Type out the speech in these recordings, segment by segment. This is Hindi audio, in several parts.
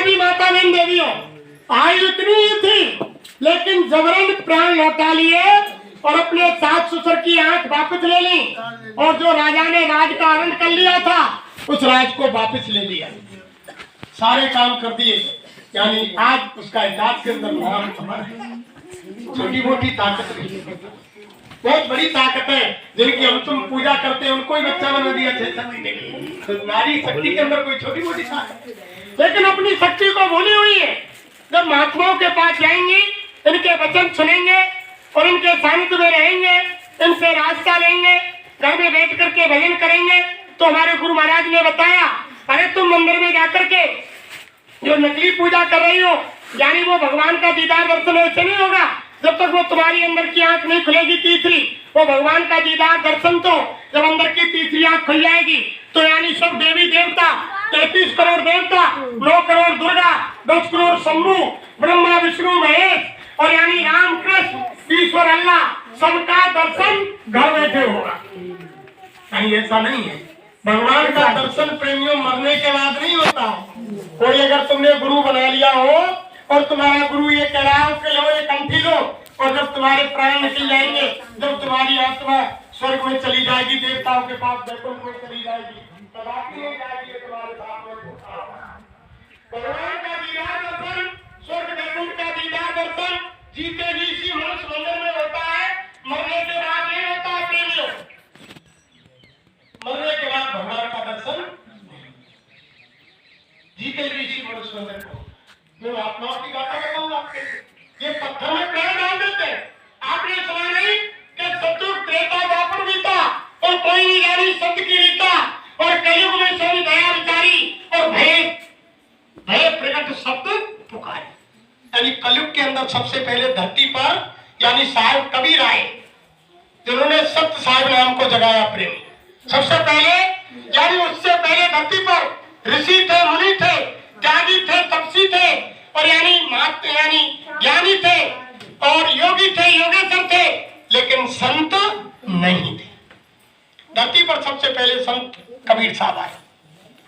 भी माता बहन देवियों, आयु इतनी ही थी लेकिन जबरन प्राण लौटा लिए और अपने सास ससुर की आंख वापस ले ली, और जो राजा ने राज का हरण कर लिया था उस राज को वापस ले लिया, सारे काम कर दिए। यानी आज उसका इतिहास के अंदर नाम अमर है। छोटी मोटी ताकत नहीं, बहुत बड़ी ताकत है। जिनकी हम तुम पूजा करते हैं उनको ही बच्चा बना दिया 6 महीने के, तो नारी शक्ति के अंदर कोई छोटी मोटी ताकत, लेकिन अपनी शक्ति को भूली हुई है। जब महात्माओं के पास जाएंगे, इनके वचन सुनेंगे और इनके सानिध्य में रहेंगे, इनसे रास्ता लेंगे, घर में बैठ करके भजन करेंगे, तो हमारे गुरु महाराज ने बताया, अरे तुम मंदिर में जाकर के जो नकली पूजा कर रही हो, यानी वो भगवान का दीदार दर्शन ऐसे नहीं होगा जब तक वो तुम्हारी अंदर की आंख नहीं खुलेगी तीसरी। वो भगवान का दीदार दर्शन तो जब अंदर की तीसरी आंख खुल जाएगी तो यानी सब देवी देवता, 33 करोड़ देवता, 9 करोड़ दुर्गा, 10 करोड़ शंभू, ब्रह्मा विष्णु महेश और यानी राम कृष्ण ईश्वर अल्लाह, सबका दर्शन घर बैठे होगा। कहीं ऐसा नहीं है। भगवान का दर्शन प्रेमियों मरने के बाद नहीं होता। कोई अगर तुमने गुरु बना लिया हो और तुम्हारा गुरु ये कह रहा है कि लो ये कंठी लो, और जब तुम्हारे प्राण निकल जाएंगे, जब तुम्हारी आत्मा स्वर्ग में चली जाएगी, देवताओं के पास वैकुंठ में चली जाएगी, कदापि नहीं जाएगी तुम्हारे साथ में। भगवान का दीदार दर्शन, स्वर्ग वैकुंठ का दीदार दर्शन जीते भी इसी मनुष्य मंदिर में होता है, मरने के बाद नहीं होता है प्रेमियों। मरने के बाद भगवान का दर्शन जीते भी इसी मनुष्य मंदिर को। मैं आत्माओं की गाथा बताऊंगा आपके, ये पत्थर में प्राण डाल देते। आपने सुना नहीं कि सतयुग त्रेता द्वापर बीता और कोई नहीं जानी सत्य की रीता, और कलयुग में सोई दया विचारी और भय प्रकट शब्द पुकारे। यानी कलयुग के अंदर सबसे पहले धरती पर यानी साहिब कबीर आए, जिन्होंने सत्य साहिब नाम को जगाया प्रेमी। सबसे पहले यानी उससे पहले धरती पर ऋषि थे, मुनि थे, त्यागी थे, तपसी थे और यानी ज्ञानी थे और योगी थे, योगेश्वर थे, लेकिन संत नहीं थे। धरती पर सबसे पहले संत कबीर साहब आए,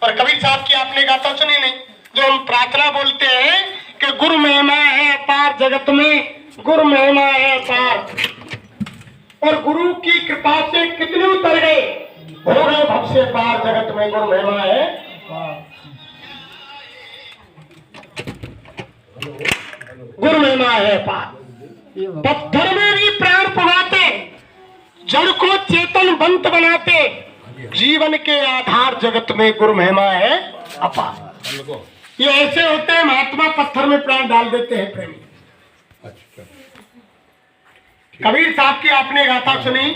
और कबीर साहब की आपने गाथा सुनी नहीं, जो हम प्रार्थना बोलते हैं कि गुरु महिमा है अपार जगत में, गुरु महिमा है अपार, और गुरु की कृपा से कितने उतर गए, हो गए भव से पार जगत में, गुरु महिमा है। गुरु महिमा है पार। पत्थर में भी प्राण पुगाते, जड़ को चेतन बंत बनाते, जीवन के आधार जगत में गुरु महिमा है अपार। ये ऐसे होते हैं महात्मा, पत्थर में प्राण डाल देते हैं प्रेमी। कबीर साहब की आपने गाथा सुनी।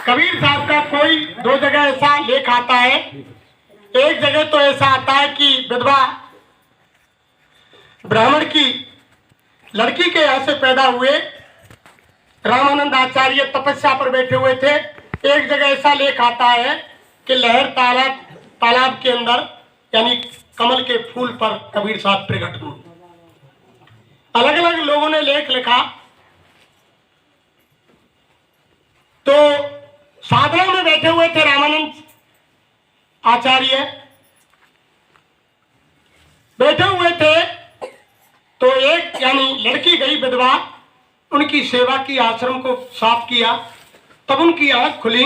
कबीर साहब का कोई 2 जगह ऐसा लेख आता है। एक जगह तो ऐसा आता है कि विधवा ब्राह्मण की लड़की के यहाँ से पैदा हुए, रामानंद आचार्य तपस्या पर बैठे हुए थे। एक जगह ऐसा लेख आता है कि लहर तालाब के अंदर यानी कमल के फूल पर कबीर साहब प्रकट हुए। अलग अलग लोगों ने लेख लिखा। तो साधना में बैठे हुए थे रामानंद आचार्य, बैठे हुए थे, तो एक यानी लड़की गई विधवा, उनकी सेवा की, आश्रम को साफ किया, तब उनकी आंख खुली,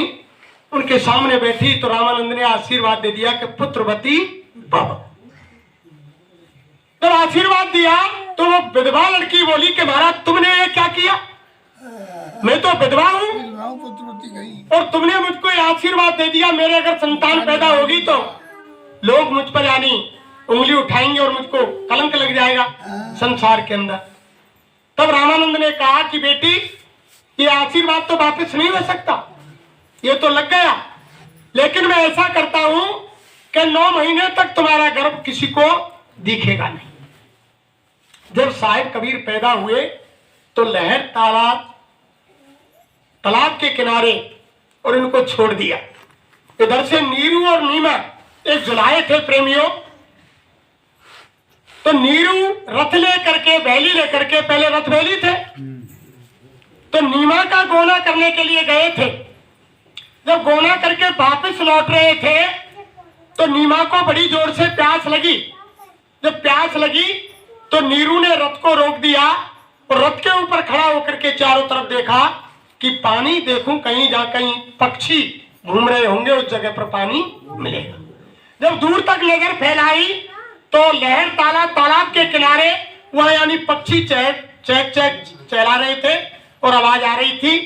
उनके सामने बैठी, तो रामानंद ने आशीर्वाद दे दिया कि पुत्रवती भव। जब आशीर्वाद दिया तो वो विधवा लड़की बोली कि महाराज तुमने ये क्या किया, मैं तो विधवा हूं और तुमने मुझको आशीर्वाद दे दिया, मेरे अगर संतान पैदा होगी तो लोग मुझ पर यानी उंगली उठाएंगे और मुझको कलंक लग जाएगा संसार के अंदर। तब रामानंद ने कहा कि बेटी ये आशीर्वाद तो वापस नहीं हो सकता, ये तो लग गया, लेकिन मैं ऐसा करता हूं कि 9 महीने तक तुम्हारा गर्भ किसी को दिखेगा नहीं। जब साहिब कबीर पैदा हुए तो लहर तालाब के किनारे और इनको छोड़ दिया। इधर से नीरू और नीमा एक जुलाए थे प्रेमियों, तो नीरू रथ लेकर के, बैली लेकर के, पहले रथ बैली थे, तो नीमा का गोना करने के लिए गए थे। जब गोना करके वापस लौट रहे थे तो नीमा को बड़ी जोर से प्यास लगी, जब प्यास लगी तो नीरू ने रथ को रोक दिया और रथ के ऊपर खड़ा होकर के चारों तरफ देखा कि पानी देखूं कहीं जा कहीं पक्षी घूम रहे होंगे, उस जगह पर पानी मिलेगा। जब दूर तक नजर फैलाई तो लहर तालाब के किनारे वहां यानी पक्षी चहक चहक चला रहे थे और आवाज आ रही थी।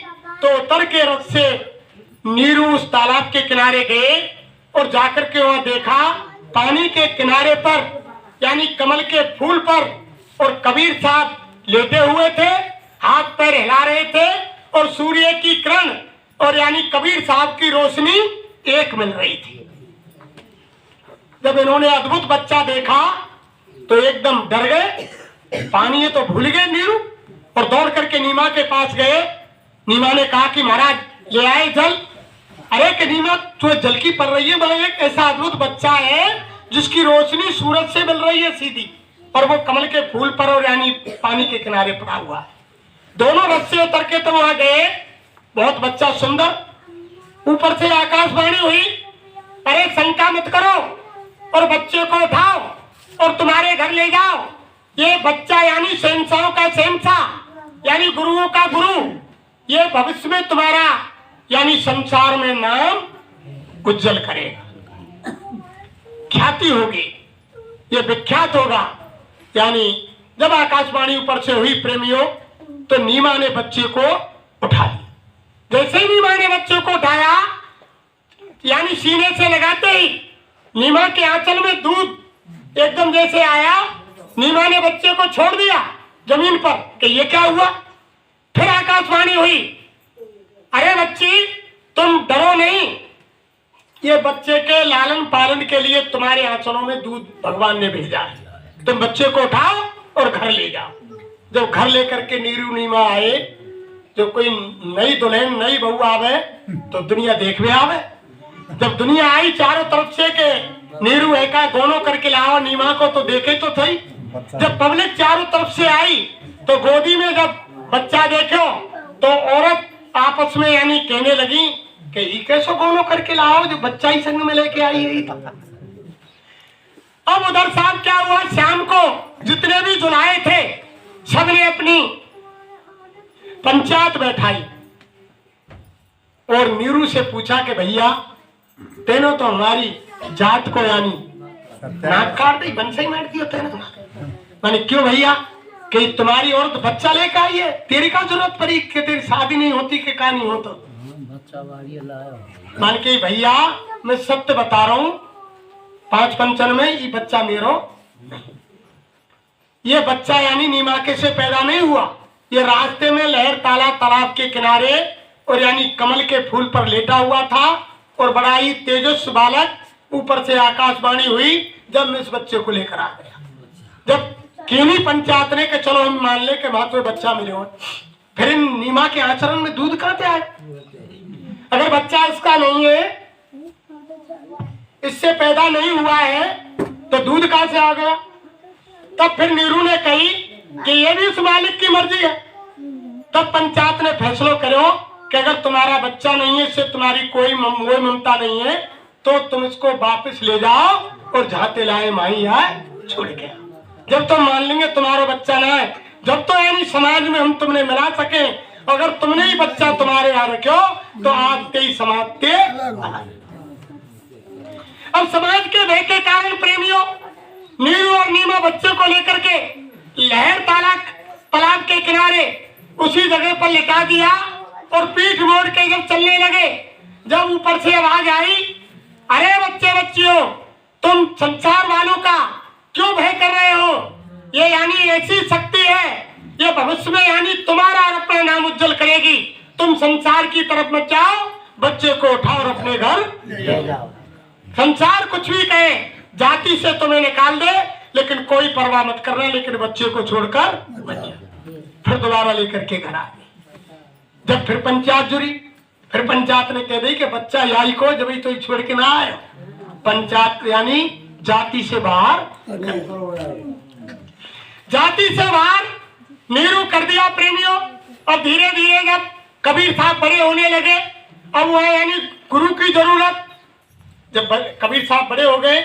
तो उतर के रथ से नीरू उस तालाब के किनारे गए और जाकर के वहां देखा पानी के किनारे पर यानी कमल के फूल पर और कबीर साहब लेटे हुए थे, हाथ पैर हिला रहे थे और सूर्य की किरण और यानी कबीर साहब की रोशनी एक मिल रही थी। जब इन्होंने अद्भुत बच्चा देखा तो एकदम डर गए, पानी है तो भूल गए नीरू और दौड़ करके नीमा के पास गए। नीमा ने कहा कि महाराज ले आए जल। अरे कि नीमा तो जल की पड़ रही है, बोले एक ऐसा अद्भुत बच्चा है जिसकी रोशनी सूरज से मिल रही है सीधी और वो कमल के फूल पर और यानी पानी के किनारे पड़ा हुआ है। दोनों रथ से उतर के तो वहां गए, बहुत बच्चा सुंदर। ऊपर से आकाशवाणी हुई, अरे शंका मत करो और बच्चे को उठाओ और तुम्हारे घर ले जाओ। ये बच्चा यानी शहंशाहों का शहंशाह यानी गुरुओं का गुरु, ये भविष्य में तुम्हारा यानी संसार में नाम उज्जवल करेगा, ख्याति होगी, ये विख्यात होगा। यानी जब आकाशवाणी ऊपर से हुई प्रेमियों तो नीमा ने बच्चे को उठा लिया। जैसे ही नीमा ने बच्चे को उठाया यानी सीने से लगाते ही नीमा के आंचल में दूध एकदम जैसे आया, नीमा ने बच्चे को छोड़ दिया जमीन पर कि ये क्या हुआ। फिर आकाशवाणी हुई, अरे बच्ची तुम डरो नहीं, ये बच्चे के लालन पालन के लिए तुम्हारे आंचलों में दूध भगवान ने भेजा है, तुम बच्चे को उठाओ और घर ले जाओ। जब घर लेकर के नीरू नीमा आए, जो कोई नई दुल्हन नई बहू आवे तो दुनिया देखने आवे। जब दुनिया आई चारों तरफ से के नीरू एका गोनो करके लाओ नीमा को तो देखे तो सही। जब पब्लिक चारों तरफ से आई तो गोदी में जब बच्चा देखो तो औरत आपस में यानी कहने लगी कि ये कैसे गोनो करके लाओ जो बच्चा ही संग में लेके आई है। अब उधर साहब क्या हुआ, शाम को जितने भी जुलाए थे सबने अपनी पंचायत बैठाई और नीरू से पूछा कि भैया तेनो तो हमारी जात को यानी नाक काट दी, बंसई मार दी होते ना माने क्यों भैया कि तुम्हारी औरत बच्चा लेकर आई है, तेरी का जरूरत पड़ी कि तेरी शादी नहीं होती कि का नहीं हो तो मान के भैया मैं सत्य बता रहा हूं, 5 पंचन में ये बच्चा मेरो नहीं, ये बच्चा यानी नीमा के से पैदा नहीं हुआ, ये रास्ते में लहर तालाब के किनारे और यानी कमल के फूल पर लेटा हुआ था और बड़ा ही तेजस्वी बालक। ऊपर से आकाशवाणी हुई जब मैं इस बच्चे को लेकर आ गया। जब कीनी पंचायत ने कि चलो हम मान ले के वहां तो बच्चा मिले हो, फिर इन नीमा के आचरण में दूध कहां से आए? अगर बच्चा इसका नहीं है, इससे पैदा नहीं हुआ है तो दूध कहां से आ गया? तब फिर नीरू ने कही कि ये भी उस मालिक की मर्जी है। तब पंचायत ने फैसला करो कि अगर तुम्हारा बच्चा नहीं है, इससे तुम्हारी कोई ममता नहीं है तो तुम इसको वापस ले जाओ और जहां लाए माही आए छोड़ के। जब तुम मान लेंगे तुम्हारा बच्चा ना है, जब तो यानी समाज में हम तुमने मिला सके, अगर तुमने ही बच्चा तुम्हारे यहाँ रखो तो आज के ही समाज के। अब समाज के भय के कारण प्रेमियों नीरू और नीमा बच्चे को लेकर के लहर तालाब के किनारे उसी जगह पर लिटा दिया और पीठ मोड़ के जब चलने लगे, जब ऊपर से आवाज आई, अरे बच्चे बच्चियों तुम संसार वालों का क्यों भय कर रहे हो? ये यानी ऐसी शक्ति है, ये भविष्य में यानी तुम्हारा और अपना नाम उज्जवल करेगी। तुम संसार की तरफ मत जाओ, बच्चे को उठाओ और अपने घर ले जाओ। संसार कुछ भी कहे, जाति से तुम्हें निकाल दे, लेकिन कोई परवाह मत करना, लेकिन बच्चे को छोड़कर फिर दोबारा लेकर के घर आ गए। जब फिर पंचायत जुड़ी, फिर पंचायत ने कह दी कि बच्चा याई को जब तो छोड़ के ना आए। पंचायत यानी जाति से बाहर नीरू कर दिया प्रेमियों। और धीरे धीरे जब कबीर साहब बड़े होने लगे, अब वह यानी गुरु की जरूरत, जब कबीर साहब बड़े हो गए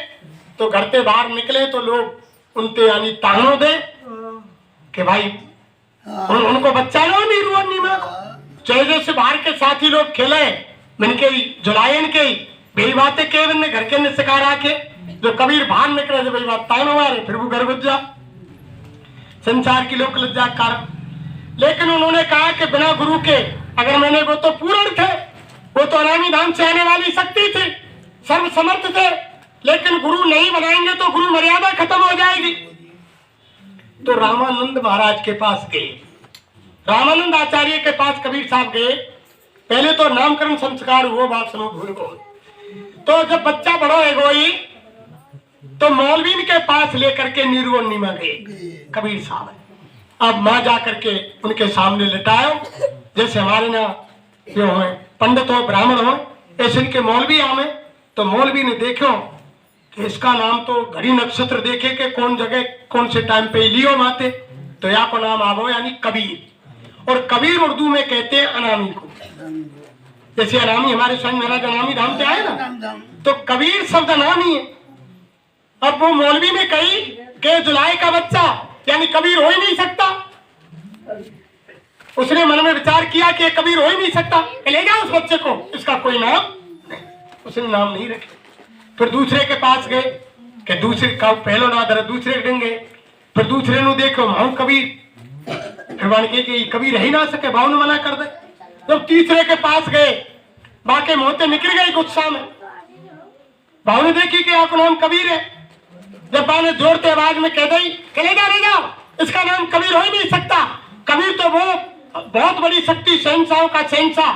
तो घर से बाहर निकले तो लोग उनते यानी तानो दे कि भाई उनको बच्चा लो नीरू और नीमा चाहे जैसे बाहर के साथी लोग खेले मिनके जुलाए इनके बेई बातें के ने घर के ने शिकार आके जो कबीर बाहर निकले जो भाई बात तानो मारे फिर वो घर घुस जा संसार की लोक लज्जा कारण। लेकिन उन्होंने कहा कि बिना गुरु के अगर मैंने वो तो पूर्ण थे, वो तो अनामी धाम से आने वाली शक्ति थी, सर्व समर्थ थे, लेकिन गुरु नहीं बनाएंगे तो गुरु मर्यादा खत्म हो जाएगी। तो रामानंद महाराज के पास गए, रामानंद आचार्य के पास कबीर साहब गए। पहले तो नामकरण संस्कार हुआ, बात सुनो भूल गो। तो जब बच्चा बड़ा है गोई तो मौलवी के पास लेकर के नीरू और नीमा गए कबीर साहब। अब माँ जा करके उनके सामने लिटायो, जैसे हमारे ना जो है पंडित हो ब्राह्मण हो ऐसे इनके मौलवी आवे। तो मौलवी ने देखो कि इसका नाम तो घड़ी नक्षत्र देखे के कौन जगह कौन से टाइम पे लियो माते, तो यहाँ को नाम आवो यानी कबीर। और कबीर उर्दू में कहते हैं अनामी को, जैसे अनामी हमारे संग महाराज अनामी धाम से आए ना, तो कबीर शब्द अनामी है। अब वो मौलवी ने कही कि जुलाई का बच्चा यानी कबीर हो ही नहीं सकता। उसने मन में विचार किया कि कबीर हो ही नहीं सकता, ले जाओ उस बच्चे को, इसका कोई नाम नहीं। उसने नाम नहीं रखे। फिर दूसरे के पास गए कि दूसरे का पहलो ना धरे, दूसरे के गए। फिर दूसरे नु देखो माऊ कबीर, फिर मान के कि कबीर ही ना सके, भाव ने मना कर दे। जब तीसरे के पास गए बाकी मोहते निकल गई गुस्सा में, भाव ने देखी कि आपका नाम कबीर है। जब बा ने जोरते आवाज में कह दी ले जाओ, इसका नाम कबीर हो ही नहीं सकता। कबीर तो वो बहुत बड़ी शक्ति, शहंशाहों का शहंशाह,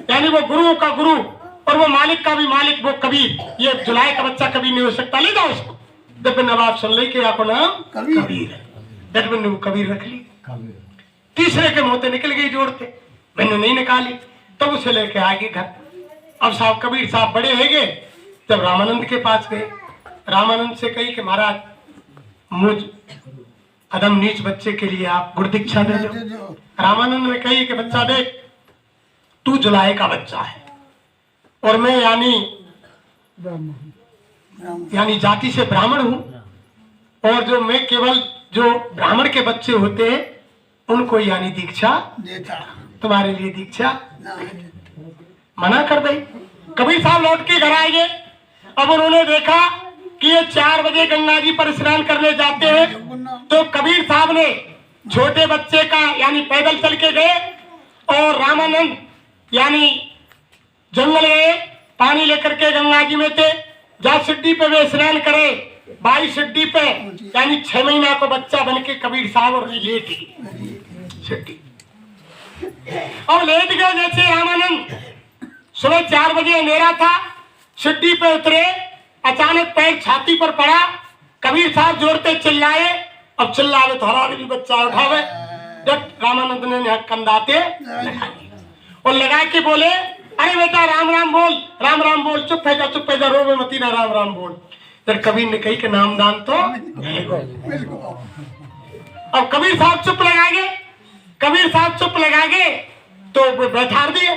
यानी वो गुरु का गुरु और वो मालिक का भी मालिक, वो कबीर, ये जुलाई का बच्चा कबीर नहीं हो सकता, ले जाओ उसको। जब नवाब सुन ली कि आपको नाम कबीर है, जब ने वो कबीर रख ली। तीसरे के मोते निकल गई जोड़ते, मैंने नहीं निकाली, तब उसे लेके आ गई घर। अब साहब कबीर साहब बड़े है गए, जब रामानंद के पास गए, रामानंद से कही कि महाराज मुझ अदम नीच बच्चे के लिए आप गुरु दीक्षा दे दो। रामानंद ने कही कि बच्चा देख, तू जुलाई का बच्चा है और मैं यानी जाति से ब्राह्मण हूं, और जो मैं केवल जो ब्राह्मण के बच्चे होते हैं उनको यानी दीक्षा देता, तुम्हारे लिए दीक्षा मना कर दे। कबीर साहब लौट के घर आएंगे। अब उन्होंने देखा कि ये 4 बजे गंगा जी पर स्नान करने जाते हैं, तो कबीर साहब ने छोटे बच्चे का यानी पैदल चल के गए और रामानंद यानी जंगल गए, पानी लेकर के गंगा जी में थे। जहाँ सिड्डी पे वे स्नान करे, 22 सिड्डी पे यानी 6 महीना को बच्चा बन के कबीर साहब और लेट गए सिड्डी। और लेट गए जैसे रामानंद, सुबह 4 बजे अंधेरा था, सिड्डी पे उतरे, अचानक पैर छाती पर पड़ा। कबीर साहब जोरते चिल्लाए, अब चिल्लावे तो हरा भी बच्चा उठावे। जब रामानंद ने कंधाते और लगा के बोले, अरे बेटा राम राम बोल, राम राम बोल, चुप है जा, रो मती ना, राम राम बोल। फिर कबीर ने कही कि नामदान तो अब कबीर साहब चुप लगा गए। कबीर साहब चुप लगा गए तो बैठा दिए,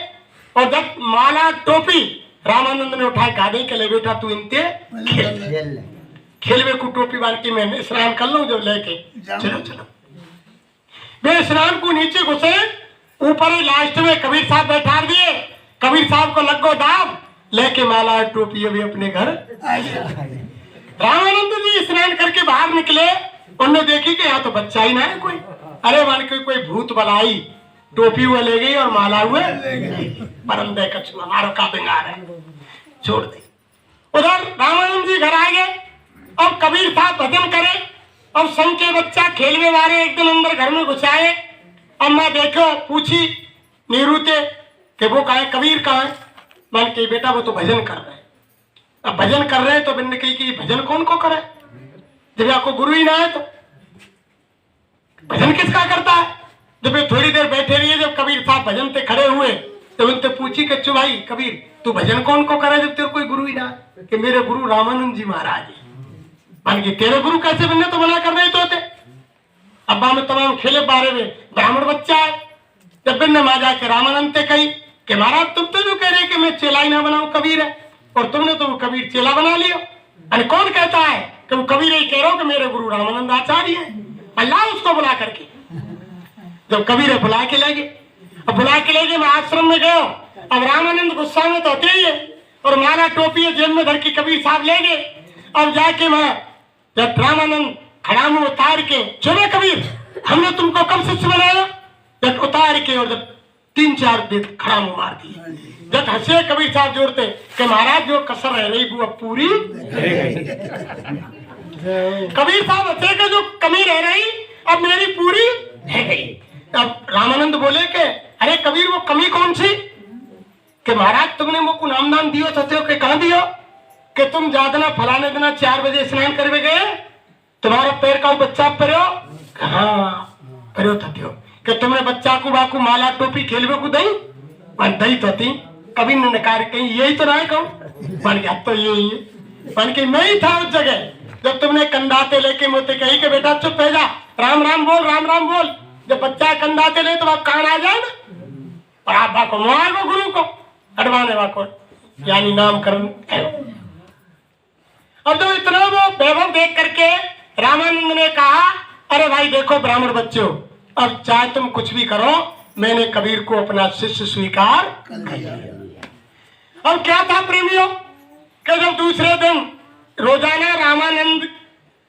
और जब माला टोपी रामानंद ने उठाए, गाड़ी के ले बेटा तू इनते खेलवे को टोपी बांध के मैं स्नान कर लूं, जब लेके चलो वे स्नान को नीचे घुसे, ऊपर ही लास्ट में कबीर साहब बैठा दिए। कबीर साहब को लगो दाब, लेके माला टोपी अभी अपने घर। रामानंद जी स्नान करके बाहर निकले, उन्होंने देखी कि यहाँ तो बच्चा ही ना है कोई। अरे मान के कोई भूत बलाई, टोपी हुए ले गई और माला हुए परम दे कछुआ मारो का बेंगार है, छोड़ दे। उधर रामानंद जी घर आ गए। अब कबीर साहब भजन करे, अब संग के बच्चा खेलवे वाले एक दिन अंदर घर में घुसाए। अम्मा देखो पूछी नीरू ते कि वो कहा है, कबीर कहाँ है? मान के बेटा वो तो भजन कर रहे हैं। अब भजन कर रहे हैं तो बिन्ने कही कि भजन कौन को करे, जब आपको गुरु ही ना है तो भजन किसका करता है। जब ये थोड़ी देर बैठे रहिए, जब कबीर साहब भजन पे खड़े हुए तो उनसे पूछी कि भाई कबीर तू भजन कौन को करे जब तेरे कोई गुरु ही ना है? कि मेरे गुरु रामानंद जी महाराज है। मान के तेरे गुरु कैसे बनने, तो मना कर रहे तो थे। अब्बा में तमाम खेले बारे में ब्राह्मण बच्चा है। जब बिन्ने माँ जाके रामानंद से कही कि महाराज तुम तो जो कह रहे कि मैं चेला ही ना बनाऊं कबीर है, और तुमने तो वो कबीर चेला बना लियो। अरे कौन कहता है कि वो कबीर ही कह रहा हो कि मेरे गुरु रामानंद आचार्य हैं। अल्लाह उसको बुला करके, जब कबीर बुला के ले गए, अब बुला के ले गए, मैं आश्रम में गया। अब रामानंद गुस्सा में तो होते ही है, और माला टोपी जेब में धर के कबीर साहब ले गए। अब जाके मैं जब रामानंद खड़ा मुंह उतार के, चले कबीर हमने तुमको कब शिष्य बनाया, जब उतार के और जब 3-4 दिन खड़ा मुंह मार दिए। जब हंसे कबीर साहब जोड़ते कि महाराज जो कसर रह रही वो अब पूरी कबीर साहब हंसे के जो कमी रह रही अब मेरी पूरी है गई। अब रामानंद बोले कि अरे कबीर वो कमी कौन सी, कि महाराज तुमने मुझको नामदान दियो तो के कहा दियो कि तुम जादना फलाने दिना 4 बजे स्नान करवे गए, तुम्हारा पैर का बच्चा परो, हाँ परो थियो कि तुमने बच्चा को बाकू माला टोपी खेलवे को दई, मन दई तो थी कभी ने नकार कहीं यही तो ना कहूं, मन गया तो यही है, मन के मैं ही था उस जगह जब तुमने कंधाते लेके मोते कही के बेटा चुप रह जा, राम राम बोल, राम राम बोल। जब बच्चा कंधाते ले तो वह कान आ जाए ना, और आप बाको मार गुरु को हटवाने वाको यानी नामकरण। और तो इतना वो वैभव देख करके रामानंद ने कहा अरे भाई देखो ब्राह्मण बच्चों, अब चाहे तुम कुछ भी करो मैंने कबीर को अपना शिष्य स्वीकार कर लिया। अब क्या था प्रेमियों कि जब दूसरे दिन रोजाना रामानंद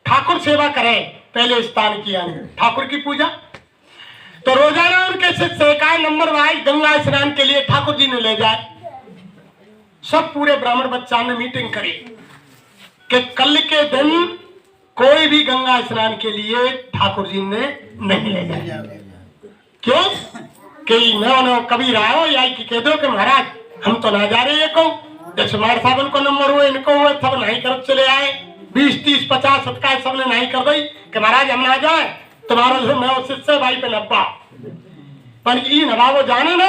ठाकुर सेवा करे, पहले स्थान किया ठाकुर की पूजा, तो रोजाना उनके शिष्य का नंबर वाइज गंगा स्नान के लिए ठाकुर जी ने ले जाए। सब पूरे ब्राह्मण बच्चा ने मीटिंग करी कि कल के दिन कोई भी गंगा स्नान के लिए ठाकुर जी ने नहीं ले जाए। क्यों कि नो कबीर आओ या कि कह दो कि महाराज हम तो ना जा रहे हैं, को जैसे मार साहब को नंबर हुए इनको हुए सब नहीं कर चले आए, 20, 30, 50, 70 सबने नहीं कर दी कि महाराज हम ना जाए, तुम्हारा जो मैं शिष्य भाई पे नब्बा पर ई नवाबो जाने न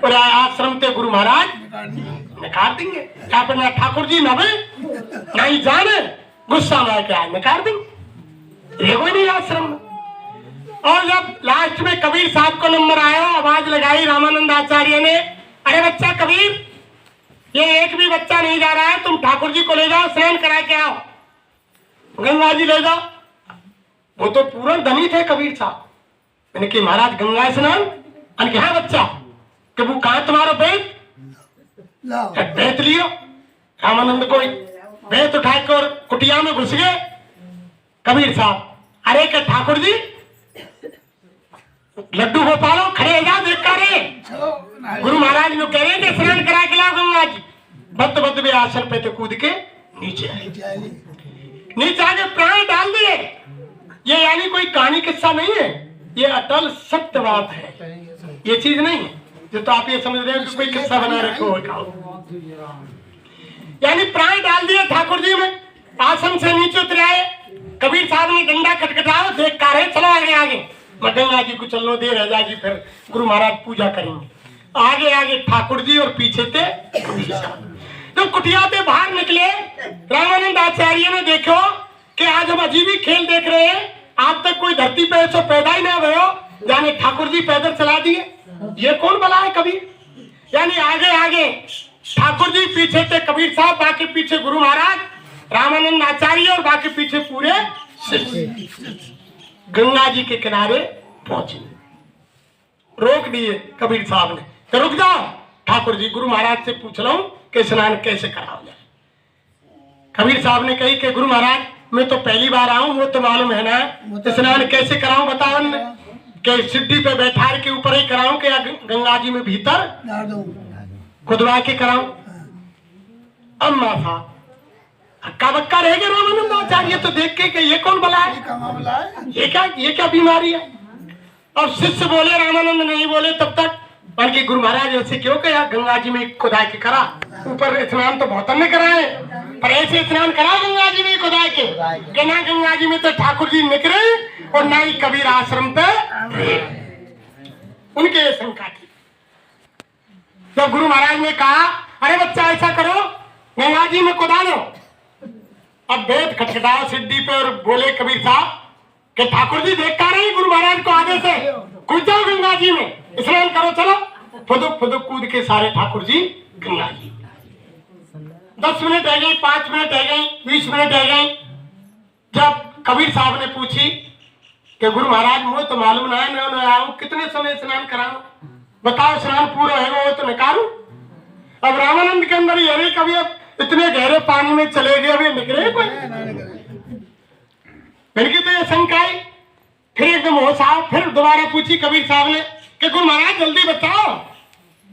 और आश्रम ते गुरु महाराज निकाल देंगे, क्या पर ना ठाकुर जी नबे नहीं जाने गुस्सा में क्या निकाल देंगे, ये कोई नहीं आश्रम में। और जब लास्ट में कबीर साहब को नंबर आया, आवाज लगाई रामानंद आचार्य ने, अरे बच्चा कबीर ये एक भी बच्चा नहीं जा रहा है, तुम ठाकुर जी को ले जाओ स्नान करा के आओ, गंगा जी ले जाओ। वो तो पूरा धनी थे कबीर साहब, मैंने कि महाराज गंगा स्नान, अन हाँ बच्चा कि वो कहा तुम्हारा बेत बेत लियो। रामानंद को बेत उठा कर कुटिया में घुस गए। कबीर साहब अरे के ठाकुर जी लड्डू गोपालो खड़े जा देख कर गुरु महाराज ने कह रहे थे स्नान करा के लाओ गंगा जी। बद बद भी आसन पे तो कूद के नीचे आके प्राण डाल दिए। ये यानी कोई कहानी किस्सा नहीं है, ये अटल सत्य बात है, ये चीज नहीं है जो तो आप ये समझ रहे हो कि कोई किस्सा बना रखे हो। यानी प्राण डाल दिए ठाकुर जी में, आसन से नीचे उतर आए। कबीर साहब ने डंडा खटखटाओ देख कर है चलो आगे आगे, मैं गंगा जी को चलने देर रह जाएगी, फिर गुरु महाराज पूजा करेंगे। आगे आगे ठाकुर जी और पीछे थे कबीर साहब। जब कुटिया पे बाहर निकले रामानंद आचार्य ने देखो कि आज हम अजीब ही खेल देख रहे हैं, आज तक कोई धरती पे ऐसा पैदा ही ना हुआ, जाने ठाकुर जी पैदल चला दिए, ये कौन भला है कबीर। यानी आगे आगे ठाकुर जी, पीछे थे कबीर साहब, बाकी पीछे गुरु महाराज रामानंद आचार्य और बाकी पीछे पूरे गंगा जी के किनारे पहुंचे। रोक दिए कबीर साहब ने, तो रुक जाओ ठाकुर जी, गुरु महाराज से पूछ लो कि स्नान कैसे कराओ जाए। कबीर साहब ने कही कि गुरु महाराज मैं तो पहली बार आऊं, वो तो मालूम है ना, तो स्नान कैसे कराऊं बताओ न, कि सिद्धि पे बैठार के ऊपर ही कराऊं कि गंगा जी में भीतर खुदवा के कराऊं। अम्मा साहब हक्का बक्का रह गए रामानंद आचार्य तो देख के ये कौन बला है, ये क्या बीमारी है। और शिष्य बोले, रामानंद नहीं बोले तब तक, बल्कि गुरु महाराज ऐसे क्यों कि यार गंगा जी में खुदा के करा, ऊपर स्नान तो बहुत ने कराए पर ऐसे स्नान करा गंगा जी में खुदा के, कि ना गंगा जी में तो ठाकुर जी निकले और ना ही कबीर आश्रम पे, उनके शंका थी। जब गुरु महाराज ने कहा अरे बच्चा ऐसा करो गंगा जी में खुदा लो, अब वेद खटखटाया सिद्धि पे और बोले कबीर साहब कि ठाकुर जी देखता नहीं गुरु महाराज को आदेश है, कूद जाओ गंगा जी में स्नान करो, चलो फुदुक फुदुक कूद के सारे ठाकुर जी गंगा जी। 10 मिनट रह गई, 5 मिनट रह गई, 20 मिनट रह गई, जब कबीर साहब ने पूछी कि गुरु महाराज मुझे तो मालूम ना है, मैं आऊं कितने समय स्नान कराऊं, बताओ स्नान पूरा है वो तो निकालू। अब रामानंद के अंदर ये कभी अब इतने गहरे पानी में चले गए, अभी निकले कोई इनकी तो ये शंका आई। फिर एकदम होश आया, फिर दोबारा पूछी कबीर साहब ने कि गुरु महाराज जल्दी बताओ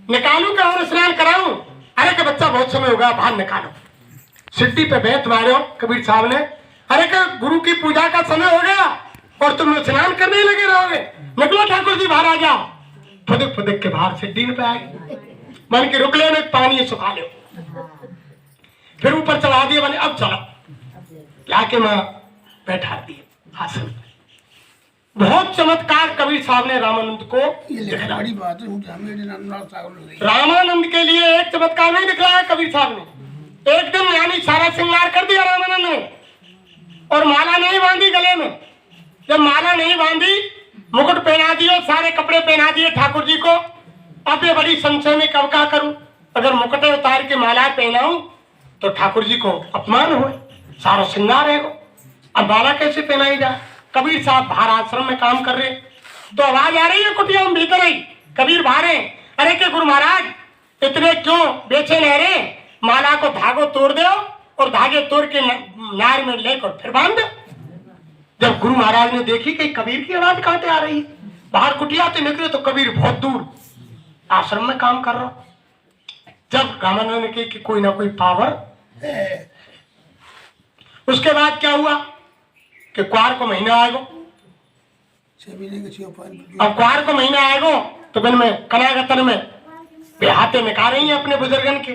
निकालू क्या और स्नान कराऊं। अरे कि बच्चा बहुत समय हो गया, बाहर निकालो। सिड्डी पे बैठ मारे कबीर साहब ने। अरे कि गुरु की पूजा का समय हो गया और तुम स्नान करने लगे रहोगे, निकलो ठाकुर जी बाहर आ जाओ। फुदक फुदक के बाहर सिड्डी पे आए, मन के रुक ले में पानी सुखा लो, फिर ऊपर चढ़ा दिए, मैंने अब चलो लाके मैं बैठा दिए आसन। बहुत चमत्कार कबीर साहब ने रामानंद को बड़ी बात है। रामानंद के लिए एक चमत्कार नहीं दिखलाया कबीर साहब ने। एक दिन यानी सारा श्रृंगार कर दिया रामानंद ने और माला नहीं बांधी गले में। जब माला नहीं बांधी, मुकुट पहना दिए, सारे कपड़े पहना दिए ठाकुर जी को। अब ये बड़ी संशय में कब क्या करूं, अगर मुकुट उतार के माला पहनाऊं तो ठाकुर जी को अपमान हो, सारा श्रृंगार है। अब माला कैसे पहनाई जाए। कबीर साहब बाहर आश्रम में काम कर रहे, तो आवाज आ रही है कुटिया में भीतर ही, कबीर बाहर है। अरे के गुरु महाराज इतने क्यों बेचैन रह रहे, माला को धागो तोड़ दो और धागे तोड़ के नार में लेकर फिर बांध दो। जब गुरु महाराज ने देखी कि कबीर की आवाज कहां से आ रही है, बाहर कुटिया से निकले तो कबीर बहुत दूर आश्रम में काम कर रहा। जब रामानंद ने कहा कि कोई ना कोई पावर। उसके बाद क्या हुआ कि क्वार को महीना आएगो। अब क्वार को महीना आएगो तो बिन में कनागतन में बेहाते में खा रही है अपने बुजुर्गन के।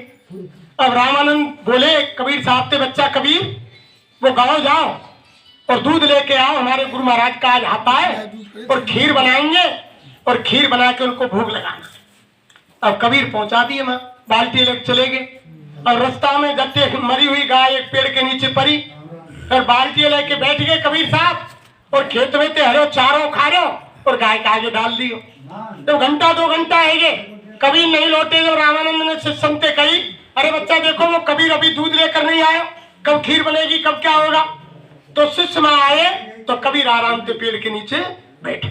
अब रामानंद बोले कबीर साहब से, बच्चा कबीर वो गांव जाओ और दूध लेके आओ, हमारे गुरु महाराज का आज हाथा है और खीर बनाएंगे और खीर बना के उनको भोग लगाना। अब कबीर पहुंचा दिए, मां बाल्टी लेके चले गए। और रास्ता में जब मरी हुई गाय एक पेड़ के नीचे पड़ी और बाल्टी लेके बैठ गए कबीर साहब और खेत में हरो चारों खा रहे और गाय का आगे डाल दियो। तो घंटा 2 घंटा है ये कबीर नहीं लौटे। जब रामानंद ने शिष्य से कही, अरे बच्चा देखो वो कबीर अभी दूध लेकर नहीं आया, कब खीर बनेगी, कब क्या होगा। तो शिष्य में आए तो कबीर आराम से पेड़ के नीचे बैठे।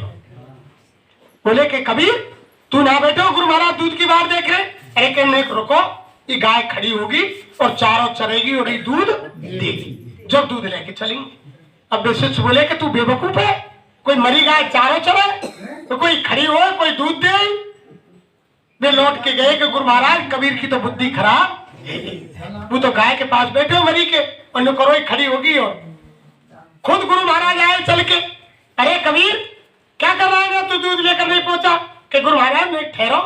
बोले कि कबीर तू ना बैठो, गुरु महाराज दूध की बात देख रहे। अरे कहने रुको, ये गाय खड़ी होगी और चारों चरेगी और ये दूध देगी, जब दूध लेके चलेंगे। अब शिष्य बोले कि तू बेवकूफ है, कोई मरी गाय चारों चरे तो कोई खड़ी हो कोई दूध दे। वे लौट के गए कि गुरु महाराज कबीर की तो बुद्धि खराब, वो तो गाय के पास बैठे हो मरी के और करो खड़ी होगी। और खुद गुरु महाराज आए चल के, अरे कबीर क्या कर रहा है, तू दूध लेकर नहीं पहुंचा। कि गुरु महाराज ने ठहरो,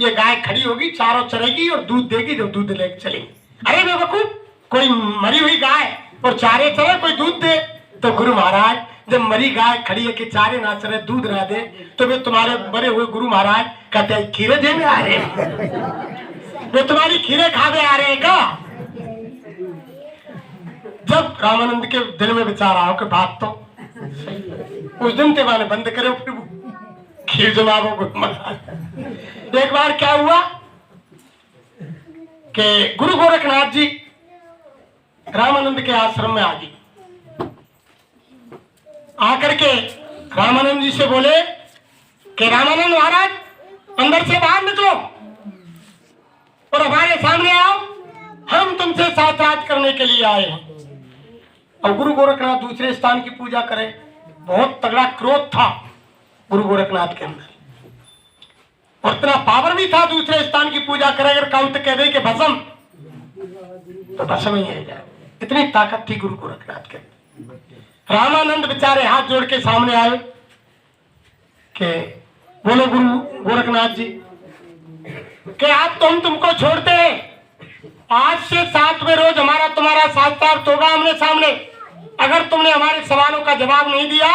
ये गाय खड़ी होगी चारों चरेगी और दूध देगी, जब दूध लेकर चलेंगे। अरे बेवकूफ, कोई मरी हुई गाय और चारे चरे कोई दूध दे। तो गुरु महाराज जब मरी गाय खड़ी है कि चारे ना चरे दूध ना दे तो वे तुम्हारे बड़े हुए गुरु महाराज कहते हैं खीरे देने आ रहे हैं, वे तुम्हारी खीरे खावे आ रहे हैं का। जब रामानंद के दिल में विचार आओ कि बात तो उस दिन ते वाले बंद करे फिर खीर जमाओ गुरु महाराज। एक बार क्या हुआ कि गुरु गोरखनाथ जी रामानंद के आश्रम में आ गए। आकर के रामानंद जी से बोले कि रामानंद महाराज अंदर से बाहर निकलो और हमारे सामने आओ, हम तुमसे साक्षात करने के लिए आए हैं। और गुरु गोरखनाथ दूसरे स्थान की पूजा करे, बहुत तगड़ा क्रोध था गुरु गोरखनाथ के अंदर और इतना पावर भी था दूसरे स्थान की पूजा करे। अगर काउंट कह दे कि भस्म तो भस्म ही है जाए, इतनी ताकत थी गुरु गोरखनाथ के। रामानंद बेचारे हाथ जोड़ के सामने आए कि बोलो गुरु गोरखनाथ जी कि आज तो हम तुमको छोड़ते हैं, आज से 7वें रोज हमारा तुम्हारा साक्षात होगा आमने सामने। अगर तुमने हमारे सवालों का जवाब नहीं दिया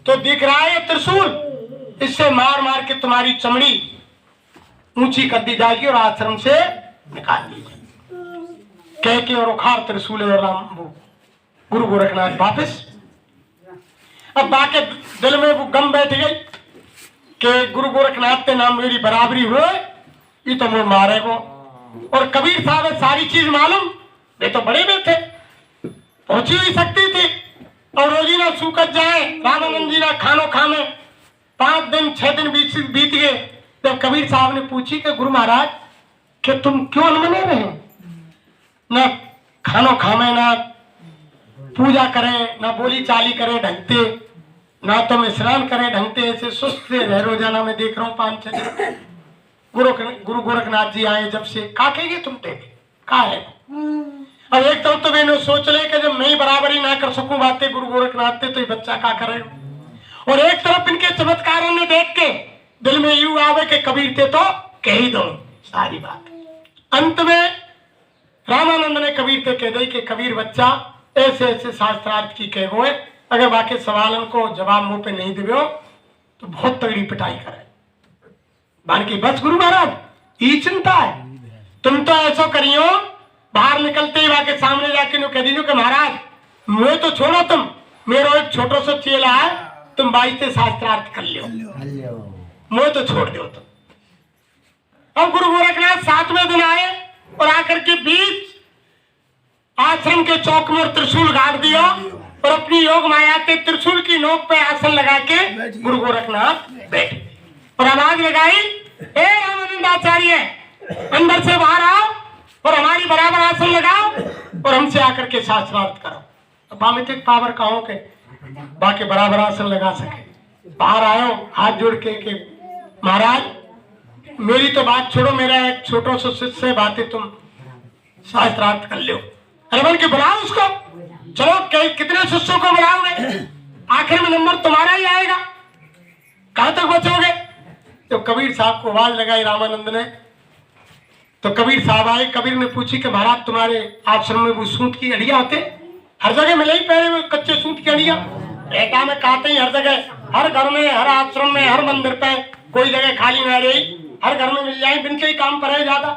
तो दिख रहा है त्रिशूल, इससे मार मार के तुम्हारी चमड़ी ऊंची कर दी जाएगी और आश्रम से निकाल दी जाएगी। कह के और उखाड़ त्रिशूल और राम गुरु गोरखनाथ वापस। अब बाके दिल में वो गम बैठ गई कि गुरु गोरखनाथ के नाम मेरी बराबरी हुए, ये तो मुझे मारेगो। और कबीर साहब सारी चीज मालूम, वे तो बड़े में थे, पहुंची हुई शक्ति थी। और रोजी ना सूखत जाए, रामानंद जी ना खानो खामे। 5 दिन 6 दिन बीत गए। जब कबीर साहब ने पूछी कि गुरु महाराज कि तुम क्यों अनमने रहे, ना खानो खामे, ना पूजा करें, ना बोली चाली करें ढंगते, ना तुम स्नान करें ढंगते, ऐसे सुस्त से रह रोजाना मैं देख रहा हूँ 5-6 दिन। गुरु गोरखनाथ जी आए जब से काटेंगे तुम थे कहा है। अब एक तरफ तो मैंने सोच ले कि जब मैं बराबरी ना कर सकूं बातें गुरु गोरखनाथ थे तो ये बच्चा क्या करे, और एक तरफ इनके चमत्कारों ने देख के दिल में यूं आवे कि कबीर थे तो कह ही दो सारी बात। अंत में रामानंद ने कबीर थे कह दी कि कबीर बच्चा ऐसे ऐसे शास्त्रार्थ की कह गए, अगर बाकी सवालों को जवाब मुंह पे नहीं दिव्यो तो बहुत तगड़ी पिटाई करे। बाकी बस गुरु महाराज ये चिंता है, तुम तो ऐसा करियो बाहर निकलते ही वाके सामने जाके नो कह दीजिए कि महाराज मुझे तो छोड़ो, तुम मेरा एक छोटा सा चेला है, तुम 22 शास्त्रार्थ कर लियो, मुझे तो छोड़ दो तुम। अब गुरु गोरखनाथ 7वें दिन आए और आकर के बीच आश्रम के चौक में त्रिशूल गाड़ दिया और अपनी योग माया के त्रिशूल की नोक पे आसन लगा के गुरु गोरखनाथ बैठे और आवाज लगाई, हे रामानंद आचार्य अंदर से बाहर आओ और हमारी बराबर आसन लगाओ और हमसे आकर के शास्त्रार्थ करो। तो पामितिक पावर कहो के बाकी बराबर आसन लगा सके। बाहर आयो हाथ जोड़ के महाराज मेरी तो बात छोड़ो, मेरा एक छोटा सा शिष्य है, बातें तुम शास्त्रार्थ कर लो। अरे बोल के बुलाओ उसको, चलो कितने शिष्यों को बुलाओगे, आखिर में नंबर तुम्हारा ही आएगा, कहां तक बचोगे। तो कबीर साहब को आवाज लगाई रामानंद ने, तो कबीर साहब आए। कबीर ने पूछी कि महाराज तुम्हारे आश्रम में वो सूत की अड़िया आते, हर जगह मिले ही पहले वो कच्चे सूत की अड़िया रेटा में काटे ही हर जगह, हर घर में, हर आश्रम में, हर मंदिर पे कोई जगह खाली ना रही, हर घर में मिल जाए, बिनके ही काम पर है ज्यादा।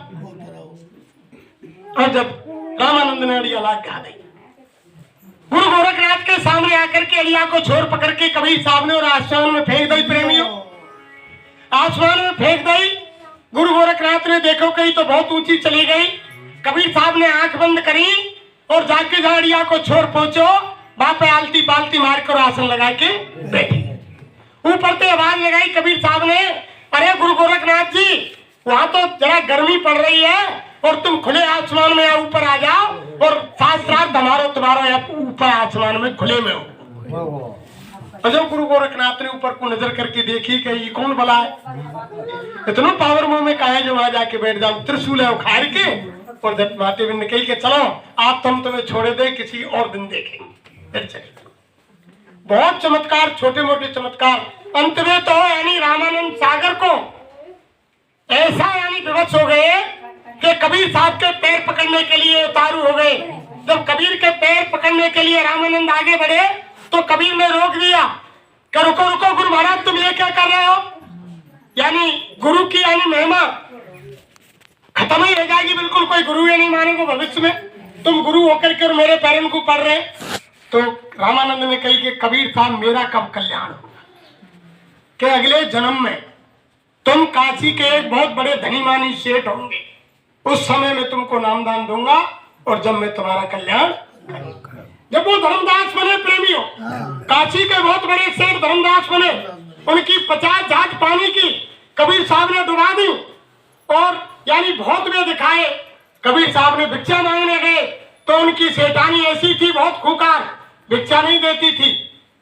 और जब रामानंद ने अड़िया लाग गा दी, गुरु गोरखनाथ के सामने आकर के अड़िया को छोर पकड़ के कबीर साहब ने और आसमान में फेंक दी। प्रेमियों आसमान में फेंक दी। गुरु गोरखनाथ ने देखो कहीं तो बहुत ऊंची चली गई। कबीर साहब ने आंख बंद करी और जाके झाड़िया को छोड़ पहुंचो, बापे आलती पालती मारकर आसन लगा के बैठी। ऊपर से आवाज लगाई कबीर साहब ने, अरे गुरु गोरखनाथ जी वहां तो जरा गर्मी पड़ रही है और तुम खुले आसमान में ऊपर आ जाओ और शास्त्रार्थ हमारा तुम्हारा ऊपर आसमान में खुले में हो। जब गुरु गोरखनाथ ने ऊपर को नजर करके देखी कि ये कौन भला है, इतना पावर मुंह में कहा है जो वहां जाके बैठ जाओ, त्रिशूल है उखाड़ के और जब माते बिंद कही के चलो आप तुम तुम्हें छोड़े दे, किसी और दिन देखेंगे। फिर चले बहुत चमत्कार, छोटे मोटे चमत्कार। अंत में तो यानी रामानंद सागर को ऐसा यानी विवश हो गए कि कबीर साहब के पैर पकड़ने के लिए उतारू हो गए। जब कबीर के पैर पकड़ने के लिए रामानंद आगे बढ़े तो कबीर ने रोक दिया कि रुको रुको गुरु महाराज तुम ये क्या कर रहे हो, यानी गुरु की यानी महिमा खत्म ही रह जाएगी, बिल्कुल कोई गुरु ही नहीं मानेगा भविष्य में, तुम गुरु होकर के मेरे पैरों को पढ़ रहे। तो रामानंद ने कही कि कबीर साहब मेरा कब कल्याण होगा, कि अगले जन्म में तुम काशी के एक बहुत बड़े धनी मानी सेठ होंगे, उस समय में तुमको नामदान दूंगा और जब मैं तुम्हारा कल्याण करूंगा। जब वो धर्मदास बने प्रेमियों, काशी के बहुत बड़े सेठ धर्मदास बने, उनकी 50 झाट पानी की कबीर साहब ने डुबा दी और यानी बहुत में दिखाए। कबीर साहब ने भिक्षा मांगने गए तो उनकी सेठानी ऐसी थी बहुत खूंखार, भिक्षा नहीं देती थी,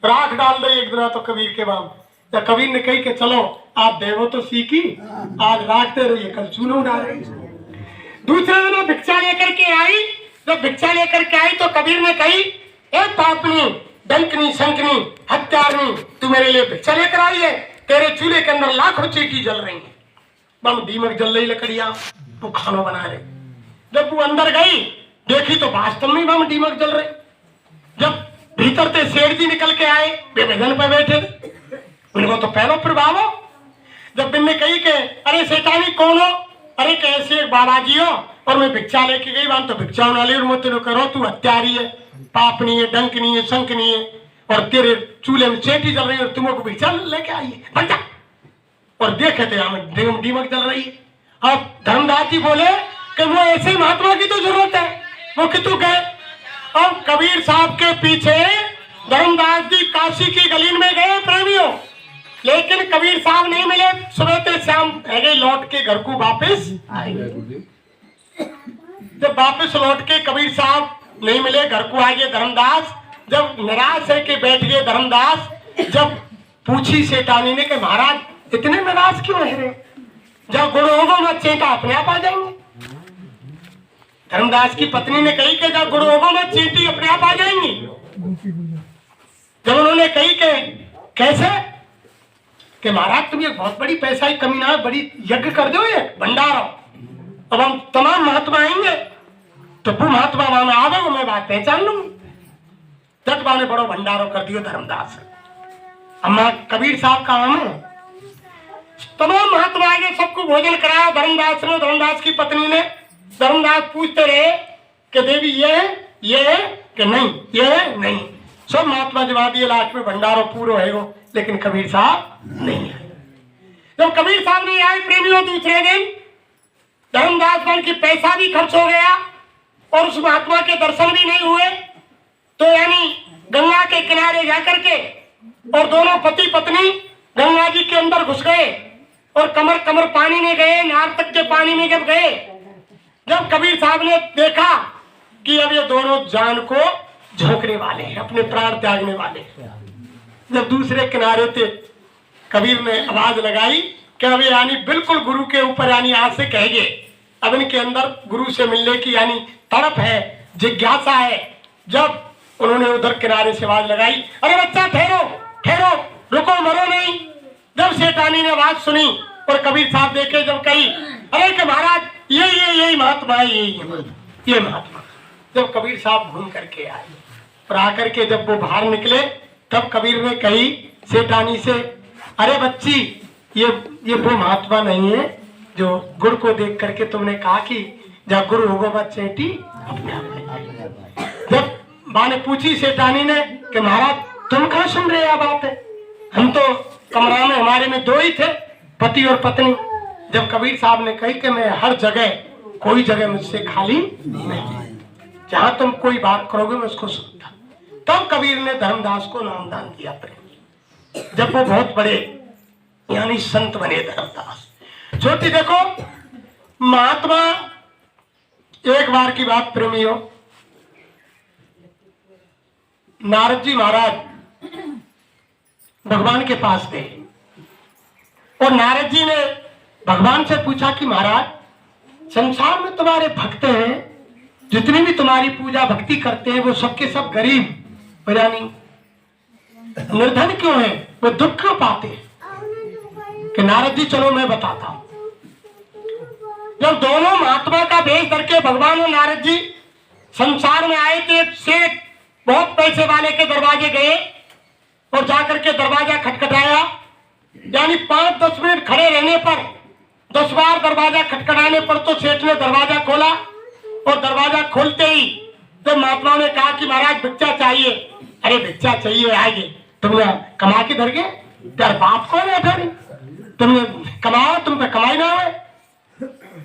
राख डाल दे एक दिन तो कबीर के बाम। तो कबीर ने कही कि चलो आप देवो तो सीखी, आज राख दे रही है कल चूनो डाल रही। दूसरे दिन भिक्षा लेकर के आई। जब भिक्षा लेकर के आई तो कबीर ने कही, ए पापनी डंकनी शंकनी हत्यारनी, तू मेरे लिए भिक्षा लेकर आई है, तेरे चूल्हे के अंदर लाखों चीटी जल रही है, बम दीमक जल रही लकड़ियां, तू खाना बना रही। जब वो अंदर गई देखी तो वास्तव में बम दीमक जल रही। जब भीतर से सेठ जी निकल के आए, बेबेधन पे बैठे थे, उनको तो पैरों पर बाबो। जब बिन्ने कही के अरे सेठानी कौन हो, अरे कैसे एक बाबा जी हो और मैं भिक्षा लेके गई वहां तो भिक्षा उड़ा ली और मैं तेरे करो तू हत्यारी है, पापनी है, डंकनी है, शंकनी है और तेरे चूल्हे में चेटी जल रही है और तुमको भिक्षा लेके आई है, बन जा। और देखे थे हमें दीमक जल रही है। अब धर्मदास जी बोले कि वो ऐसे महात्मा की तो जरूरत है, वो कितु गए। अब कबीर साहब के पीछे धर्मदास जी काशी की गलीन में गए प्रेमियों, लेकिन कबीर साहब नहीं मिले। सुबह ते शाम रह गए, लौट के घर को वापस आए। जब वापस लौट के कबीर साहब नहीं मिले, घर को आ गए धर्मदास। जब निराश है कि बैठ गए धर्मदास, जब पूछी सेठानी ने कि महाराज इतने निराश क्यों है रे? जब गुण होगा मत चेता अपने आप आ जाएंगे। धर्मदास की पत्नी ने कही कि जब गुण होगा मत चेती अपने आप आ जाएंगी। जब उन्होंने कही कि कैसे, कि महाराज तुम ये बहुत बड़ी पैसा की कमी ना, बड़ी यज्ञ कर दो, ये भंडारा, अब हम तमाम महात्मा आएंगे तो वो महात्मा वहां में आवे, मैं बात पहचान लूंगी। जटवा ने बड़ो भंडारो कर दियो धर्मदास। अम्मा कबीर साहब का आम है, तमाम महात्मा आगे सबको भोजन कराया धर्मदास ने, धर्मदास की पत्नी ने। धर्मदास पूछते रहे कि देवी ये है कि नहीं, ये है नहीं। सब महात्मा जवाब दिए, लास्ट में भंडारो पूरा है वो, लेकिन कबीर साहब नहीं आए। जब कबीर साहब नहीं आए प्रेमियों, दूसरे दिन धर्मदास मान की पैसा भी खर्च हो गया और उस महात्मा के दर्शन भी नहीं हुए। तो यानी गंगा के किनारे जाकर के और दोनों पति पत्नी गंगा जी के अंदर घुस गए और कमर कमर पानी में गए, नार तक के पानी में जब गए, जब कबीर साहब ने देखा कि अब ये दोनों जान को झोंकने वाले हैं, अपने प्राण त्यागने वाले हैं। जब दूसरे किनारे थे, कबीर ने आवाज लगाई कि अब यानी बिल्कुल गुरु के ऊपर यानी आज से कहेंगे, अब इनके अंदर गुरु से मिलने की यानी तड़प है, जिज्ञासा है। जब उन्होंने उधर किनारे से आवाज लगाई, अरे बच्चा ठहरो ठहरो, रुको मरो नहीं। जब सेठानी ने आवाज सुनी और कबीर साहब देखे, जब कही अरे कि महाराज यही महात्मा है, ये महात्मा। जब कबीर साहब घूम करके आए और आकर के जब वो बाहर निकले, तब कबीर ने कही सेठानी से, अरे बच्ची ये वो महात्मा नहीं है जो गुरु को देख करके तुमने कहा कि जब गुरु होगा मत चेटी अपने आप। जब माँ ने पूछी सेठानी ने कि महाराज तुम कहाँ सुन रहे हैं बात है, हम तो कमरा में हमारे में दो ही थे, पति और पत्नी। जब कबीर साहब ने कही कि मैं हर जगह, कोई जगह मुझसे खाली नहीं, जहां तुम कोई बात करोगे मैं उसको सुनता। तब कबीर ने धर्मदास को नामदान दिया प्रेम। जब वो बहुत बड़े यानी संत बने धर्मदास। ज्योति देखो महात्मा, एक बार की बात प्रेमियों, नारद जी महाराज भगवान के पास गए और नारद जी ने भगवान से पूछा कि महाराज संसार में तुम्हारे भक्त हैं, जितने भी तुम्हारी पूजा भक्ति करते हैं वो सबके सब गरीब यानी निर्धन क्यों हैं, वो दुख क्यों पाते हैं? कि नारद जी चलो मैं बताता हूं। जब दोनों महात्मा का भेष करके भगवान और नारद जी संसार में आए थे, सेठ बहुत पैसे वाले के दरवाजे गए और जाकर के दरवाजा खटखटाया। यानी 5-10 मिनट खड़े रहने पर, 10 बार दरवाजा खटखटाने पर तो सेठ ने दरवाजा खोला और दरवाजा खोलते ही जब महात्मा ने कहा कि महाराज भिक्षा चाहिए, अरे भिक्षा चाहिए आगे, तुमने कमा के धर गए, तेरा बाप कौन है ठहरी, तुमने कमाओ, तुम पे कमाई ना हुए,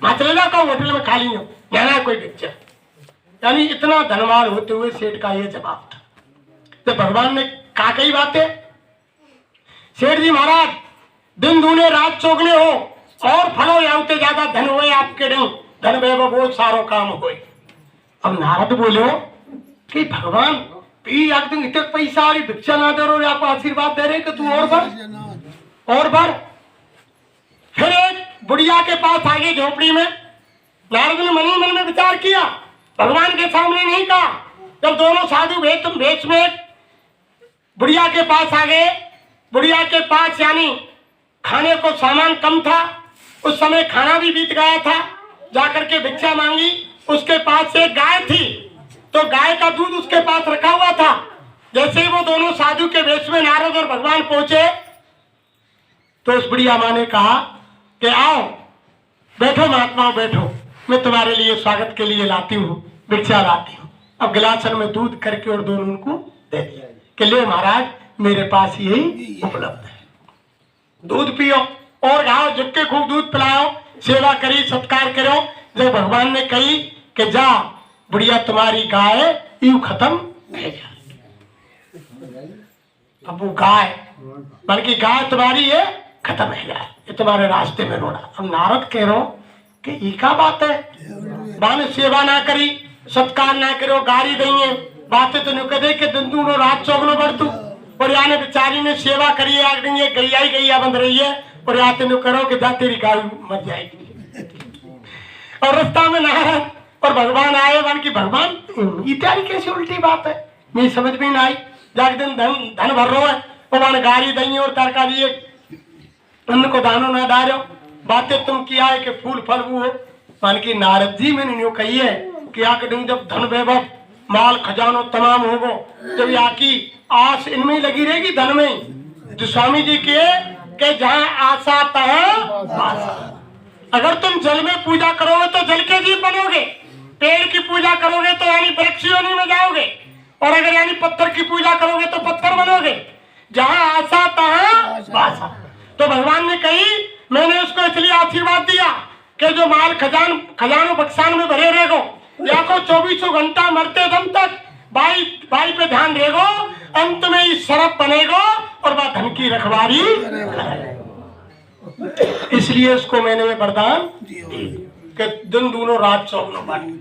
वहां चले जाओ होटल में खा ली हो, लेना कोई भिक्षा। यानी इतना धनवान होते हुए सेठ का ये जवाब था। तो भगवान ने कहा कई बातें, सेठ जी महाराज दिन दूने रात चौगने हो और फलो याते ज्यादा धन हुए आपके नहीं, धन वैभव बहुत सारो काम हुए। अब नारद बोले कि भगवान एकदम इतने पैसा और भिक्षा ना दे रहे, आपको आशीर्वाद दे रहे कि तू और बढ़। फिर एक बुढ़िया के पास आगे झोपड़ी में नारद ने मनी मन में विचार किया, भगवान के सामने नहीं कहा। जब दोनों साधु भेष में बुढ़िया के पास आ गए, बुढ़िया के पास यानी खाने को सामान कम था, उस समय खाना भी बीत गया था, जाकर के भिक्षा मांगी। उसके पास एक गाय थी तो गाय का दूध उसके पास रखा हुआ था। जैसे ही वो दोनों साधु के वेश में नारद और भगवान पहुंचे तो उस बुढ़िया माँ ने कहा कि आओ बैठो महात्माओं बैठो, मैं तुम्हारे लिए स्वागत के लिए लाती हूँ, भिक्षा लाती हूँ। अब गिलासन में दूध करके और दोनों उनको दे दिया कि ले महाराज मेरे पास यही उपलब्ध है, दूध पियो और गाओ, जिसके खूब दूध पिलाओ, सेवा करी सत्कार करो। जब भगवान ने कही कि जा बुढ़िया तुम्हारी गाय यूं खत्म है। अब वो गाय, बल्कि गाय तुम्हारी ये खत्म है, गाय ये तुम्हारे रास्ते में रोड़ा। अब नारद कह रहे हो कि ये क्या बात है, बाने सेवा ना करी, सत्कार ना करो, गारी देंगे, बातें तो नहीं कह कि दिन दूनो रात चौगनो बढ़ तू, और याने बेचारी ने सेवा करी है, आग देंगे गैया ही गैया बंद रही है, और यहाँ तेन करो कि जा तेरी गाय मर जाएगी। और रास्ता में नारद और भगवान आए, वन की भगवान इत्यादि कैसी उल्टी बात है, मेरी समझ में ना आई। जाके दिन धन भर रो है, और गाड़ी दही और तरकारी अन्न को दानो ना डालो, बातें तुम किया है कि फूल फल वो हो। मान की नारद जी मैंने न्यू कही है कि आके जब धन वैभव माल खजानो तमाम होगो, जब यहाँ की आस इनमें ही लगी रहेगी, धन में ही। जो स्वामी जी के जहाँ आशा तहाँ, अगर तुम जल में पूजा करोगे तो जल के जीव बनोगे, पेड़ की पूजा करोगे तो यानी वृक्ष योनि में जाओगे, और अगर यानी पत्थर की पूजा करोगे तो पत्थर बनोगे। जहाँ आशा तहाँ वासा। तो भगवान ने कही, मैंने उसको इसलिए आशीर्वाद दिया कि जो माल खजानों बक्सान में भरे रहेगो, या को 24 घंटा मरते दम तक बाई पे ध्यान रहेगो, अंत में इस सरप बनेगो और वह धन की रखवारी करेगा। इसलिए उसको मैंने वरदान कि दिन दूनो रात चौगनो बाटी।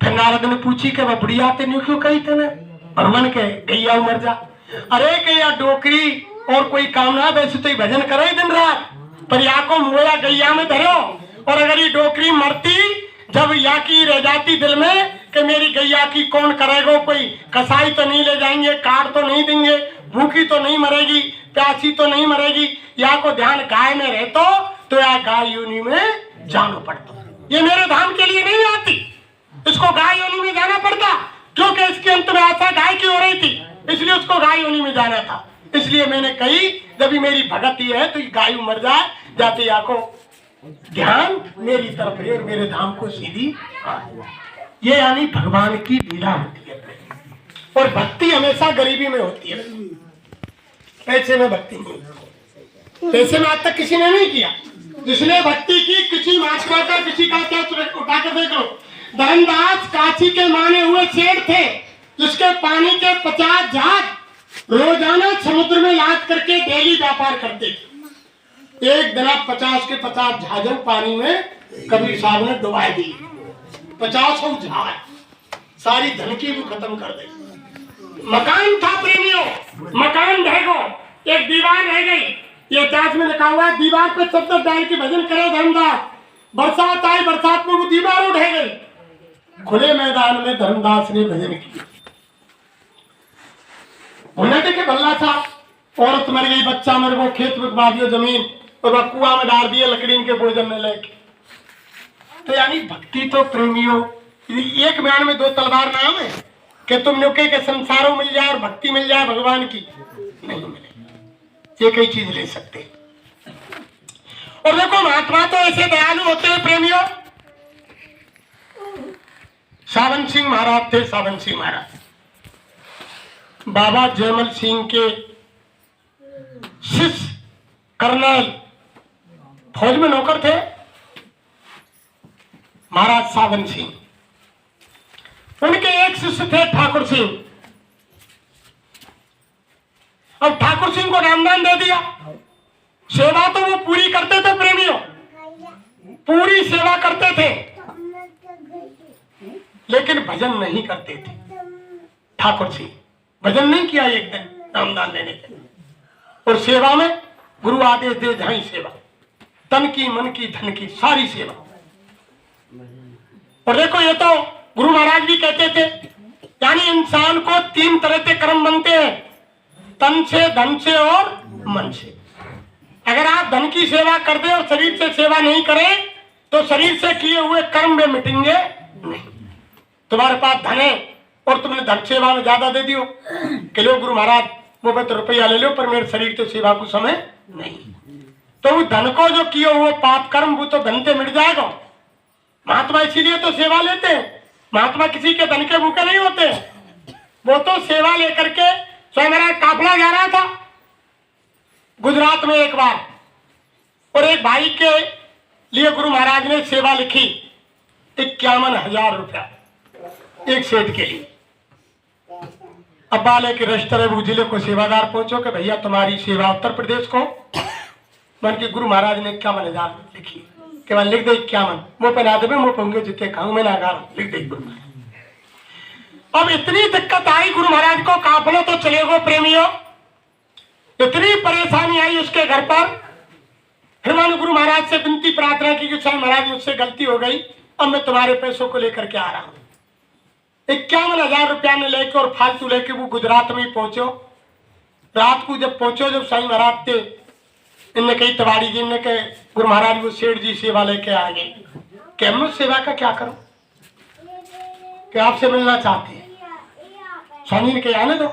फिर नारद ने पूछी कि वह बुढ़िया तेने क्यों कही तेने, भगवान के गैया मर जा। अरे गैया डोकरी और कोई काम ना, वैसे तो भजन करे दिन रात, पर या को मोया गैया में धरो, और अगर ये डोकरी मरती जब या की रह जाती दिल में कि मेरी गैया की कौन करेगा, कोई कसाई तो नहीं ले जाएंगे, काट तो नहीं देंगे, भूखी तो नहीं मरेगी, प्यासी तो नहीं मरेगी, या को ध्यान गाय में रहतो तो या गाय योनि में जानो पड़ता। ये मेरे धाम के लिए नहीं आती, इसको गाय योनि में जाना पड़ता, क्योंकि इसके अंत में आशा गाय की हो रही थी, इसलिए उसको गाय योनि में जाना था। इसलिए मैंने कही जब मेरी भगत ही है तो गाय मर जाए, जाते या को ध्यान मेरी तरफ है और मेरे धाम को सीधी। ये यानी भगवान की लीला होती है, और भक्ति हमेशा गरीबी में होती है, पैसे में भक्ति नहीं। पैसे में आज तक किसी ने नहीं किया, जिसने भक्ति की किसी महात्मा का किसी का क्या उठा कर देख लो। धर्मदास काशी के माने हुए सेठ थे, जिसके पानी के 50 जहाज रोजाना समुद्र में लाद करके डेली व्यापार करते थे। एक दिन 50 के 50 जहाजों पानी में कबीर साहब ने डुबा दी, 50 जहाज, सारी धन की भी खत्म कर दी। मकान था प्रेमियों, मकान ढह गो, एक दीवार रह गई। ये इतिहास में लिखा हुआ है, दीवार पे चद्दर डाल के भजन करे धर्मदास, बरसात आई, बरसात में वो दीवार उठ गई। खुले मैदान में धर्मदास ने भजन किया। उन्हें देखे भल्ला था, औरत मर गई, बच्चा मर गया, खेत बिकवा दिया जमीन, और वह कुआं में डाल दिया लकड़ी के भोजन में लेके। तो यानी भक्ति तो प्रेमियों, एक बयान में 2 तलवार नाम है कि तुम नुके के संसारों मिल जाए और भक्ति मिल जाए भगवान की, नहीं मिले, एक ही चीज ले सकते। और देखो महात्मा तो ऐसे दयालु होते हैं प्रेमियों। सावन सिंह महाराज थे, सावन सिंह महाराज बाबा जयमल सिंह के शिष्य, कर्नल फौज में नौकर थे महाराज सावन सिंह। उनके एक शिष्य थे ठाकुर सिंह, अब ठाकुर सिंह को नामदान दे दिया। सेवा तो वो पूरी करते थे प्रेमियों, पूरी सेवा करते थे, लेकिन भजन नहीं करते थे। ठाकुर सिंह भजन नहीं किया एक दिन नामदान लेने के, और सेवा में गुरु आदेश दे जाए सेवा, तन की मन की धन की सारी सेवा। और देखो ये तो गुरु महाराज भी कहते थे, यानी इंसान को 3 तरह के कर्म बनते हैं, तन से, धन से और मन से। अगर आप धन की सेवा कर दे और शरीर से सेवा नहीं करें तो शरीर से किए हुए कर्म में मिटेंगे नहीं। तुम्हारे पास धन है और तुमने धन सेवा में ज्यादा दे दियो कि लो गुरु महाराज वो तो रुपया ले लो, पर मेरे शरीर के सेवा को समय नहीं, तो वो धन को जो किए हुए पाप कर्म वो तो धन से मिट जाएगा। महात्मा इसीलिए तो सेवा लेते हैं, महात्मा किसी के धन के भूखे नहीं होते, वो तो सेवा लेकर के। स्वयं मेरा काफिला जा रहा था गुजरात में एक बार, और एक भाई के लिए गुरु महाराज ने सेवा लिखी 51,000 रुपया एक सेठ के लिए। अब्बा लेके रजिस्टर जिले को सेवादार पहुंचो कि भैया तुम्हारी सेवा उत्तर प्रदेश को। मन के गुरु महाराज ने क्या मन हजार लिखी कि मैं लिख दे क्या मन मुँह पे ना दे मुँह पोंगे जितने खाऊं मैं नागार लिख दे गुरु महाराज। अब इतनी दिक्कत आई गुरु महाराज को, काफिले तो चले गो प्रेमियों, इतनी परेशानी आई उसके घर पर। फिर मैंने गुरु महाराज से विनती प्रार्थना की कि स्वामी महाराज मुझसे गलती हो गई, अब मैं तुम्हारे पैसों को लेकर के आ रहा हूँ। 51,000 रुपया ने लेके और फालतू लेके वो गुजरात में पहुंचो। रात को जब पहुंचो, जब स्वामी महाराज थे, इनने कही तिवारी जी ने कहे गुरु महाराज वो सेठ जी सेवा लेके आ गए कि हम उस सेवा का क्या करूं कि आपसे मिलना चाहते हैं। स्वामी ने कहा आने दो।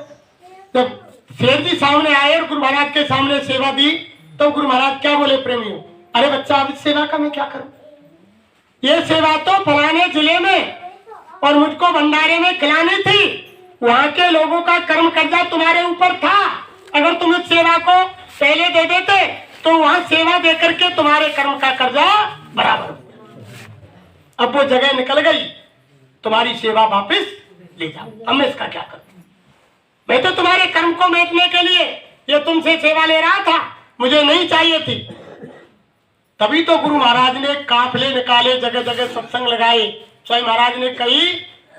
जब सेठ जी सामने आए और गुरु महाराज के सामने सेवा दी तो गुरु महाराज क्या बोले प्रेमियों, अरे बच्चा अब इस सेवा का मैं क्या करूं, ये सेवा तो फलाने जिले में और मुझको भंडारे में खिलानी थी, वहां के लोगों का कर्म कर्जा तुम्हारे ऊपर था, अगर तुम इस सेवा को पहले दे देते तो वहां सेवा देकर के तुम्हारे कर्म का कर्जा बराबर हो। अब वो जगह निकल गई, तुम्हारी सेवा वापस ले जाओ, अब मैं इसका क्या करूं, मैं तो तुम्हारे कर्म को मेटने के लिए ये तुमसे सेवा ले रहा था, मुझे नहीं चाहिए थी। तभी तो गुरु महाराज ने काफिले निकाले, जगह जगह सत्संग लगाए। स्वामी महाराज ने कही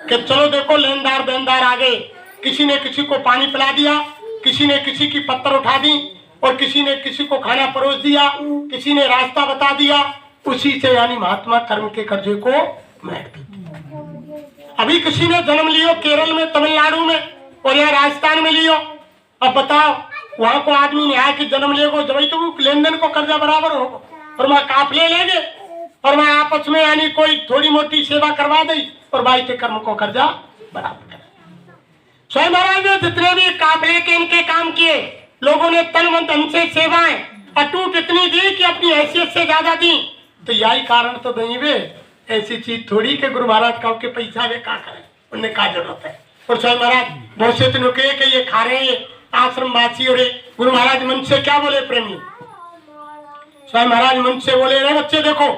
कि चलो देखो लेनदार देनदार आ गए, किसी ने किसी को पानी पिला दिया, किसी ने किसी की पत्थर उठा दी और किसी ने किसी को खाना परोस दिया, किसी ने रास्ता बता दिया, उसी से यानी महात्मा कर्म के कर्जे को मेट देते। अभी किसी ने जन्म लियो केरल में, तमिलनाडु में और यहाँ राजस्थान में लियो, अब बताओ वहां को आदमी ने आके जन्म लेगो जब तो लेन देन को कर्जा बराबर होगा, और वहां काफिले लेंगे और वहां आपस में यानी कोई थोड़ी मोटी सेवा करवा दी और भाई के कर्म को कर्जा बराबर कर। स्वामी महाराज ने जितने भी काफिले के इनके काम किए, लोगों ने तन मन धन से सेवाएं अटूट इतनी दी कि अपनी हैसियत से ज्यादा दी। तो यही कारण तो नहीं वे, ऐसी चीज थोड़ी के गुरु महाराज का के पैसा वे का करें, उन्हें का जरूरत है। और स्वामी महाराज बहुत से तो कहे कि ये खा रहे हैं आश्रम वासी, और गुरु महाराज मन से क्या बोले प्रेमी, स्वामी महाराज मन से बोले रे बच्चे देखो,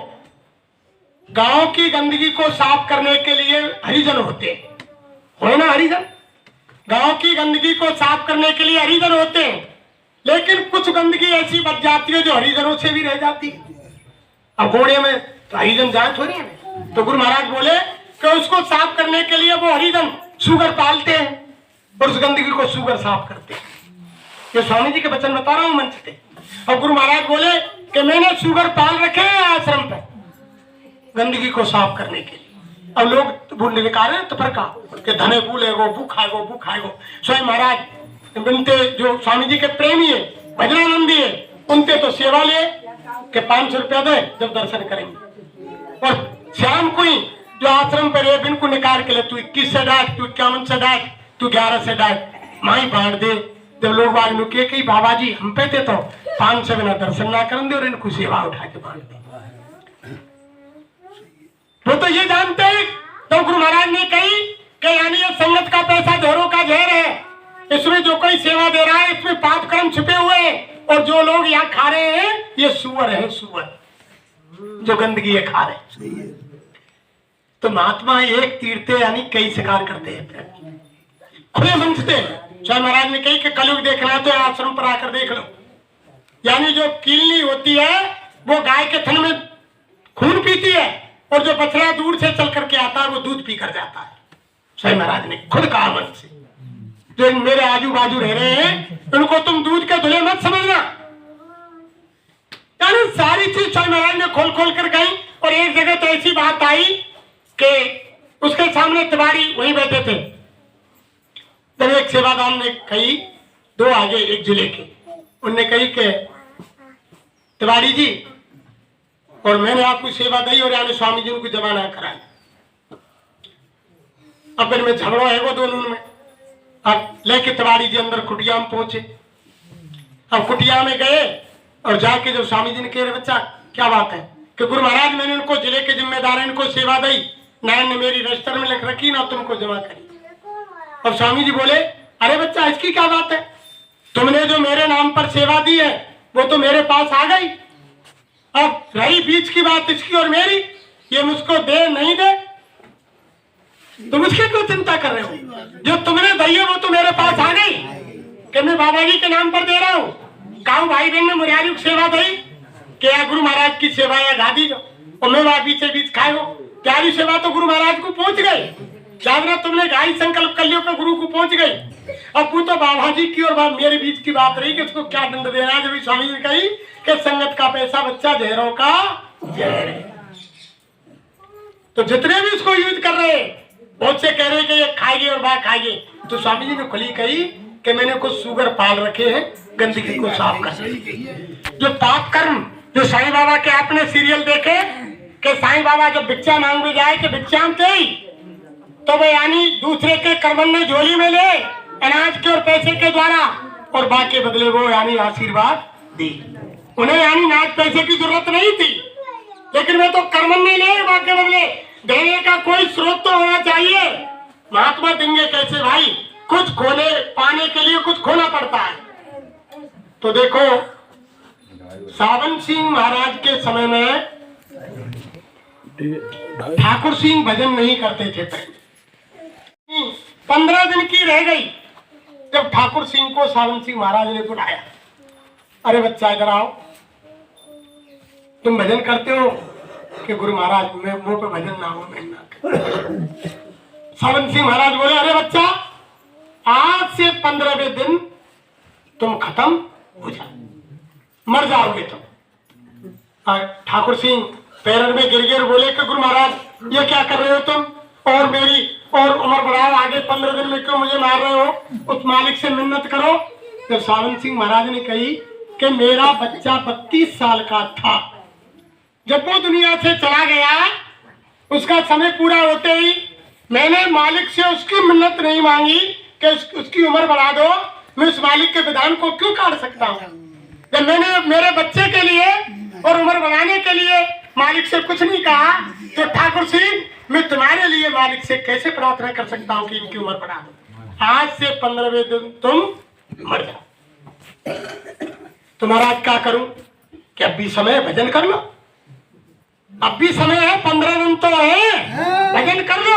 गांव की गंदगी को साफ करने के लिए हरिजन होते हैं, हो ना हरिजन, गांव की गंदगी को साफ करने के लिए हरिजन होते हैं, लेकिन कुछ गंदगी ऐसी बच जाती है जो हरिजनों से भी रह जाती है। अब घोड़े में तो हरिजन जाए थोड़ी है, तो गुरु महाराज बोले कि उसको साफ करने के लिए वो हरिजन सुगर पालते हैं और उस गंदगी को सुगर साफ करते हैं। ये स्वामी जी के वचन बता रहा हूं मंच पे। और गुरु महाराज बोले कि मैंने सुगर पाल रखे हैं आश्रम पे गंदगी को साफ करने के लिए। अब लोग भूलने निकाले तो पर का कि धने भूलेगो भू खाएगो। स्वामी महाराज बनते जो स्वामी जी के प्रेमी है, भजनानंदी है, उनसे तो सेवा ले कि 500 रुपया दे जब दर्शन करेंगे। और शाम को ही जो आश्रम पर है इनको निकाल के ले, तू 21 से डांट, तू 51 से डांट, तू 11 से डांट, माई बांट दे। जब लोग बाग नुके कही बाबा जी हम पे थे तो 500 बिना दर्शन ना कर दे और इनको सेवा उठा के बांट दे। वो तो ये जानते हैं। तो गुरु महाराज ने कही कि यानी ये संगत का पैसा ढेरों का जहर है, इसमें जो कोई सेवा दे रहा है इसमें पाप कर्म छिपे हुए हैं, और जो लोग यहाँ खा रहे हैं ये सुअर है, सुअर जो गंदगी है खा रहे हैं। तो महात्मा एक तीरते यानी कई शिकार करते हैं, खुले मंचते हैं। स्वामी महाराज ने कही कि कलयुग देखना है तो आश्रम पर आकर देख लो, यानी जो कीलनी होती है वो गाय के थन में खून पीती है और जो बछड़ा दूर से चल करके आता है वो दूध पी कर जाता है। स्वामी महाराज ने खुद कहा मन से, जो मेरे आजू बाजू रह रहे हैं उनको तुम दूध के धुले मत समझना। यानी सारी चीज स्वामी महाराज ने खोल खोल कर गई। और एक जगह तो ऐसी बात आई कि उसके सामने तिवारी वहीं बैठे थे, तब एक सेवादार ने कही, दो आगे एक जिले के, उनने कही कि तिवारी जी और मैंने आपको सेवा दी और यानी स्वामी जी को जमा ना कराई, अब इनमें झगड़ा है वो दोनों में। अब लेके तिवारी जी अंदर कुटिया में पहुंचे। अब कुटिया में गए और जाके जो स्वामी जी ने कहे बच्चा क्या बात है कि गुरु महाराज मैंने उनको जिले के जिम्मेदार है इनको सेवा दी, नायन ने मेरी रजिस्टर में लिख रखी ना तुमको जमा करी। और स्वामी जी बोले अरे बच्चा इसकी क्या बात है, तुमने जो मेरे नाम पर सेवा दी है वो तो मेरे पास आ गई, अब रही बीच की बात इसकी और मेरी, ये मुझको दे नहीं दे। तुम उसकी क्यों चिंता कर रहे हो? जो तुमने दी है वो तो मेरे पास आ गई कि मैं बाबा जी के नाम पर दे रहा हूँ। काऊ भाई बहन ने मुरारी को सेवा दी कि या गुरु महाराज की सेवा या गा दी और मैं वहां बीचे बीच खाए हो। प्यारी सेवा तो गुरु महाराज को पहुंच गई। जागना तुमने गाई संकल्प कर लियो कि गुरु को पहुंच गई। अब वो तो बाबा जी की और मेरे बीच की बात रही कि उसको क्या दंड देना है। जब स्वामी जी ने कही कि संगत का पैसा बच्चा जहरों का जहर है। तो जितने भी उसको यूज कर रहे हैं बहुत से कह रहे हैं कि ये खाइए और वह खाइए। तो स्वामी जी ने खुली कही कि मैंने कुछ शुगर पाल रखे हैं गंदगी को साफ कर। जो पाप कर्म जो साईं बाबा के आपने सीरियल देखे कि साईं बाबा जब भिक्षा मांगने जाए कि भिक्षाम के तो वे यानी दूसरे के कर्मन में झोली में ले अनाज के और पैसे के द्वारा और बाकी बदले वो यानी आशीर्वाद दी। उन्हें यानी नाज पैसे की जरूरत नहीं थी लेकिन वे तो कर्मन में ले बाकी बदले देने का कोई स्रोत तो होना चाहिए। महात्मा देंगे कैसे भाई? कुछ खोने पाने के लिए कुछ खोना पड़ता है। तो देखो सावन सिंह महाराज के समय में ठाकुर सिंह भजन नहीं करते थे। पहले 15 दिन की रह गई जब ठाकुर सिंह को सावन सिंह महाराज ने बुलाया। अरे बच्चा इधर आओ, तुम भजन करते हो कि गुरु महाराज मैं मुंह पे भजन ना हो मैं ना। सावन सिंह महाराज बोले अरे बच्चा आज से 15वें दिन तुम खत्म हो जाओ, मर जाओगे तुम। ठाकुर सिंह पैरन में गिर गिर बोले कि गुरु महाराज ये क्या कर रहे हो तुम और मेरी और उम्र बढ़ाओ आगे 15 दिन में क्यों मुझे मार रहे हो? उस मालिक से मिन्नत करो। जब सावन सिंह महाराज ने कही कि मेरा बच्चा 32 साल का था जब वो दुनिया से चला गया, उसका समय पूरा होते ही मैंने मालिक से उसकी मिन्नत नहीं मांगी कि उसकी उम्र बढ़ा दो। मैं उस मालिक के विधान को क्यों काट सकता हूँ? जब मैंने मेरे बच्चे के लिए और उम्र बढ़ाने के लिए मालिक से कुछ नहीं कहा तो ठाकुर सिंह मैं तुम्हारे लिए मालिक से कैसे प्रार्थना कर सकता हूँ कि इनकी उम्र बढ़ा दो? आज से 15वें दिन तुम मर जाओ। तुम्हारा आज क्या करूं कि अब भी समय है भजन कर लो, अब भी समय है 15 दिन तो है भजन कर लो।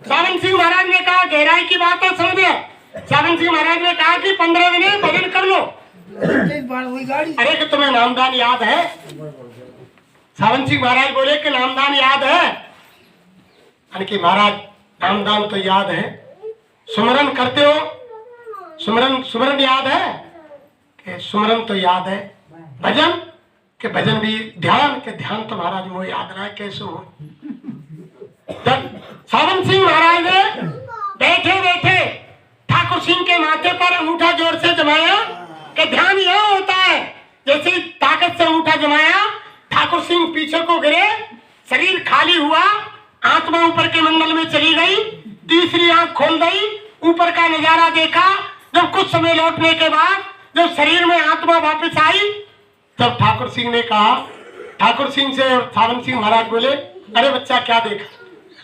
सावन सिंह महाराज ने कहा गहराई की बात है समझे। सावन सिंह महाराज ने कहा कि 15 दिन है भजन कर लो। अरे कि तुम्हें नामदान याद है? सावन सिंह महाराज बोले कि नामदान याद है। अरे कि महाराज नामदान तो याद है, सुमरन करते हो? सुमरन याद है कि सुमरन तो याद है। भजन के भजन भी ध्यान के ध्यान तो महाराज वो याद ना कैसे हो। जब सावन सिंह महाराज ने बैठे बैठे ठाकुर सिंह के माथे पर अंगूठा जोर से जमाया कि ध्यान यह होता है। जैसे ताकत से अंगूठा जमाया ठाकुर सिंह पीछे को गिरे, शरीर खाली हुआ, आत्मा ऊपर के मंडल में चली गई, तीसरी आंख खोल गई, ऊपर का नजारा देखा। जब कुछ समय लौटने के बाद जब शरीर में आत्मा वापस आई तब ठाकुर सिंह ने कहा, ठाकुर सिंह से और सावन सिंह महाराज बोले अरे बच्चा क्या देखा?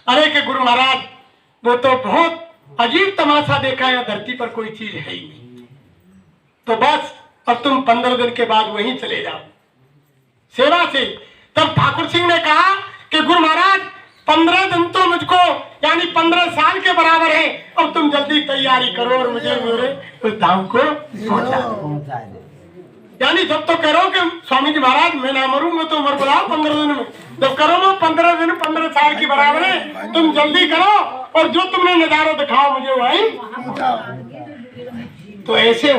अरे कि गुरु महाराज वो तो बहुत अजीब तमाशा देखा है, धरती पर कोई चीज है ही नहीं। तो बस अब तुम 15 दिन के बाद वहीं चले जाओ सेवा से। तब ठाकुर सिंह ने कहा कि गुरु महाराज 15 दिन तो मुझको यानी 15 साल के बराबर है, अब तुम जल्दी तैयारी करो और मुझे मेरे उस धाम को पहुंचा दो। यानी जब तो करो कि स्वामी जी महाराज मैं ना मरूंगा तो उम्र बढ़ाओ 15 दिन में। जब करो वो 15 दिन 15 साल की बराबर है, तुम जल्दी करो और जो तुमने नजारा दिखाओ मुझे वही। तो ऐसे